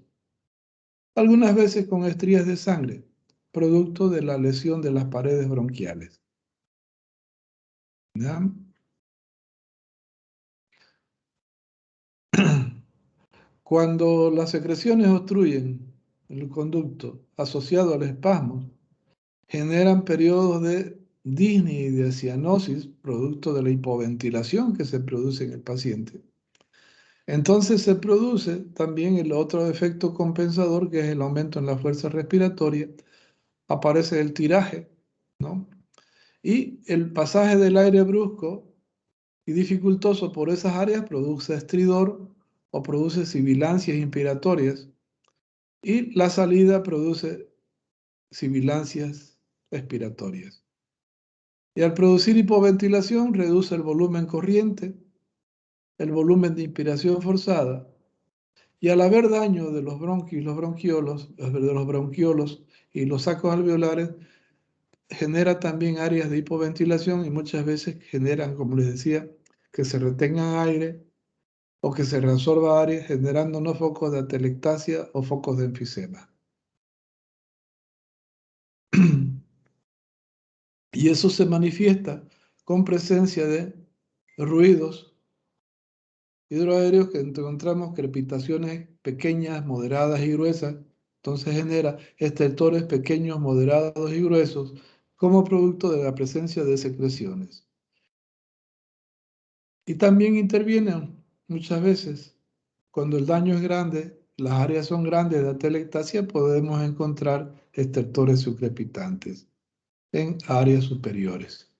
algunas veces con estrías de sangre, producto de la lesión de las paredes bronquiales. ¿Ya? Cuando las secreciones obstruyen el conducto asociado al espasmo, generan periodos de disnea y de cianosis, producto de la hipoventilación que se produce en el paciente. Entonces se produce también el otro efecto compensador, que es el aumento en la fuerza respiratoria. Aparece el tiraje, ¿no? Y el pasaje del aire brusco y dificultoso por esas áreas produce estridor o produce sibilancias inspiratorias, y la salida produce sibilancias expiratorias. Y al producir hipoventilación reduce el volumen corriente, el volumen de inspiración forzada, y al haber daño de los bronquios, de los bronquiolos y los sacos alveolares, genera también áreas de hipoventilación y muchas veces generan, como les decía, que se retengan aire o que se reabsorba aire, generando unos focos de atelectasia o focos de enfisema. Y eso se manifiesta con presencia de ruidos hidroaéreos, que encontramos crepitaciones pequeñas, moderadas y gruesas. Entonces genera estertores pequeños, moderados y gruesos como producto de la presencia de secreciones. Y también intervienen muchas veces, cuando el daño es grande, las áreas son grandes de atelectasia, podemos encontrar estertores subcrepitantes en áreas superiores.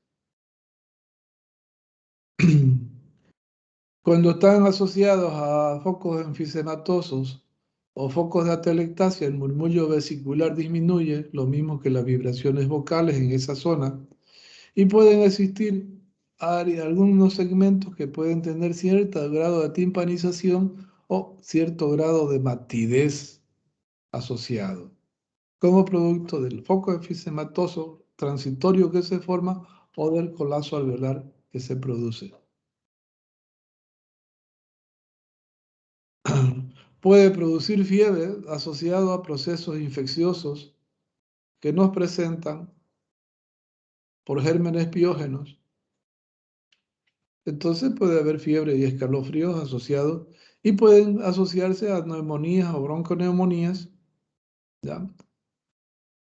Cuando están asociados a focos enfisematosos o focos de atelectasia, el murmullo vesicular disminuye, lo mismo que las vibraciones vocales en esa zona, y pueden existir algunos segmentos que pueden tener cierto grado de timpanización o cierto grado de matidez asociado, como producto del foco enfisematoso transitorio que se forma o del colapso alveolar que se produce. Puede producir fiebre asociado a procesos infecciosos que nos presentan por gérmenes piógenos. Entonces puede haber fiebre y escalofríos asociados, y pueden asociarse a neumonías o bronconeumonías, ¿ya?,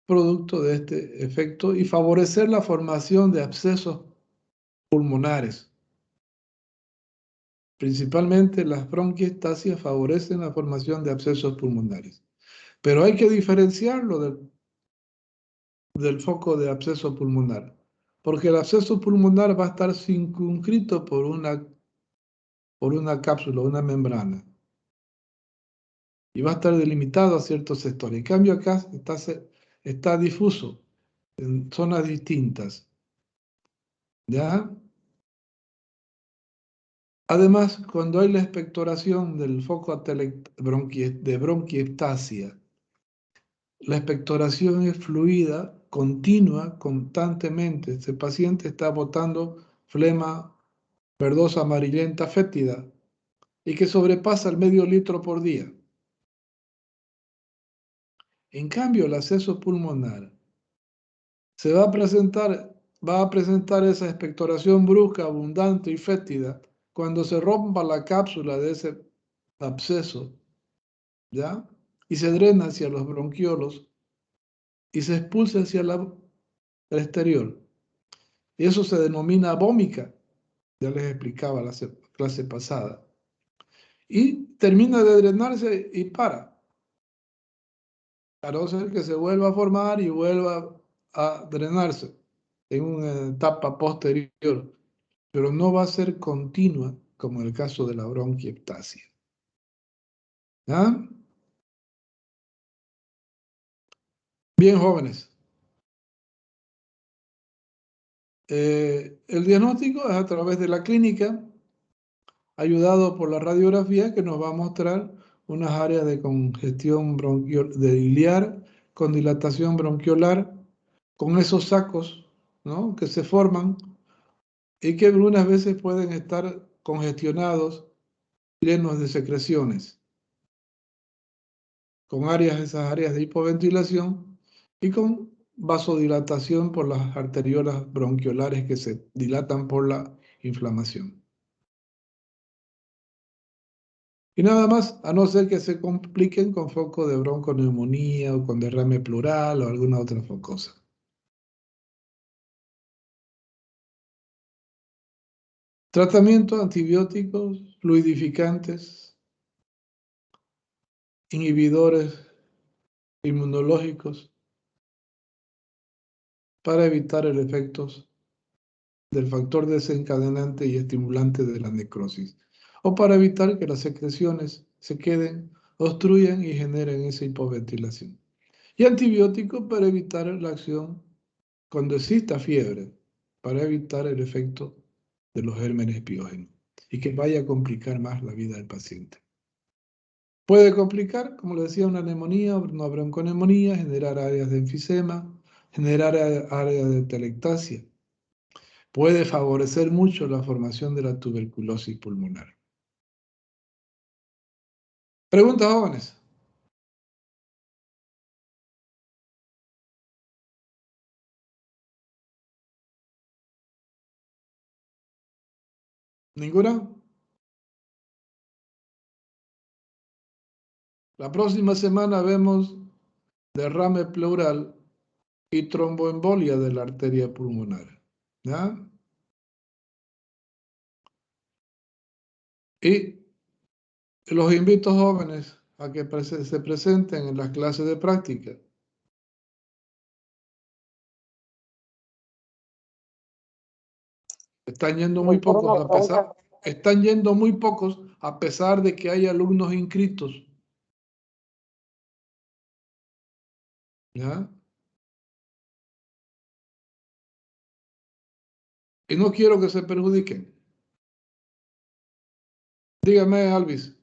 producto de este efecto, y favorecer la formación de abscesos pulmonares. Principalmente las bronquiectasias favorecen la formación de abscesos pulmonares. Pero hay que diferenciarlo del foco de absceso pulmonar, porque el absceso pulmonar va a estar circunscrito por una cápsula, una membrana, y va a estar delimitado a ciertos sectores. En cambio acá está difuso en zonas distintas, ¿ya? Además, cuando hay la expectoración del foco de bronquiectasia, la expectoración es fluida, continua, constantemente. Este paciente está botando flema verdosa amarillenta fétida y que sobrepasa el medio litro por día. En cambio, el absceso pulmonar va a presentar esa expectoración brusca, abundante y fétida cuando se rompa la cápsula de ese absceso, ¿ya?, y se drena hacia los bronquiolos y se expulsa hacia el exterior. Y eso se denomina vómica, ya les explicaba la clase pasada. Y termina de drenarse y para. A no ser que se vuelva a formar y vuelva a drenarse en una etapa posterior, pero no va a ser continua como en el caso de la bronquiectasia. ¿Ah? Bien, jóvenes. El diagnóstico es a través de la clínica, ayudado por la radiografía, que nos va a mostrar unas áreas de congestión de iliar, con dilatación bronquiolar, con esos sacos, ¿no?, que se forman y que algunas veces pueden estar congestionados, llenos de secreciones, con esas áreas de hipoventilación y con vasodilatación por las arteriolas bronquiolares que se dilatan por la inflamación. Y nada más, a no ser que se compliquen con foco de bronconeumonía o con derrame pleural o alguna otra cosa. Tratamiento, antibióticos, fluidificantes, inhibidores inmunológicos para evitar el efecto del factor desencadenante y estimulante de la necrosis, o para evitar que las secreciones se queden, obstruyan y generen esa hipoventilación. Y antibióticos para evitar la acción cuando exista fiebre, para evitar el efecto de los gérmenes piógenos y que vaya a complicar más la vida del paciente. Puede complicar, como le decía, una neumonía, una bronconeumonía, generar áreas de enfisema, generar áreas de telectasia. Puede favorecer mucho la formación de la tuberculosis pulmonar. Preguntas, jóvenes. ¿Ninguna? La próxima semana vemos derrame pleural y tromboembolia de la arteria pulmonar. ¿Ya? Y los invito, jóvenes, a que se presenten en las clases de práctica. Están yendo muy pocos están yendo muy pocos a pesar de que hay alumnos inscritos. ¿Ya? Y no quiero que se perjudiquen. Dígame, Alvis.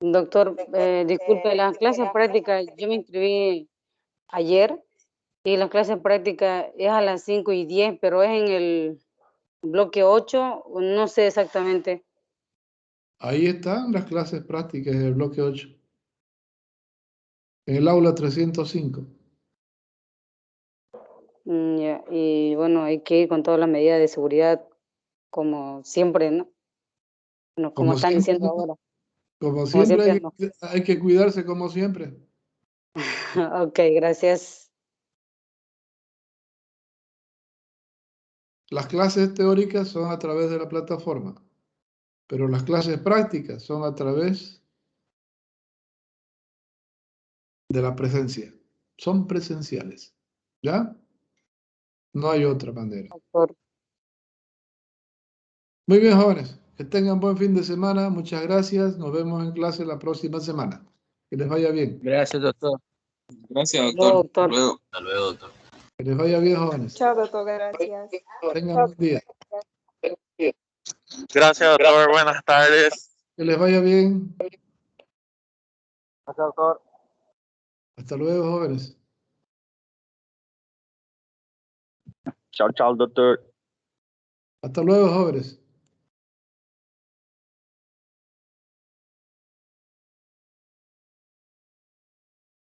Doctor, disculpe, las clases prácticas, yo me inscribí ayer y las clases prácticas es a las 5:10, pero es en el bloque 8, no sé exactamente. Ahí están las clases prácticas del bloque 8. En el aula 305. Ya, y bueno, hay que ir con todas las medidas de seguridad, como siempre, ¿no? Bueno, como están siempre, diciendo ahora. como siempre no. hay que cuidarse como siempre. Ok, gracias. Las clases teóricas son a través de la plataforma, pero las clases prácticas son a través de la presencia. Son presenciales. ¿Ya? No hay otra manera. Doctor. Muy bien, jóvenes. Que tengan buen fin de semana. Muchas gracias. Nos vemos en clase la próxima semana. Que les vaya bien. Gracias, doctor. Gracias, Luego, doctor. doctor. Hasta luego, doctor. Que les vaya bien, jóvenes. Chao, doctor, gracias. Tengan buen día. Gracias, doctor. Buenas tardes. Que les vaya bien. Gracias, doctor. Hasta luego, jóvenes. Chao, chao, doctor. Hasta luego, jóvenes.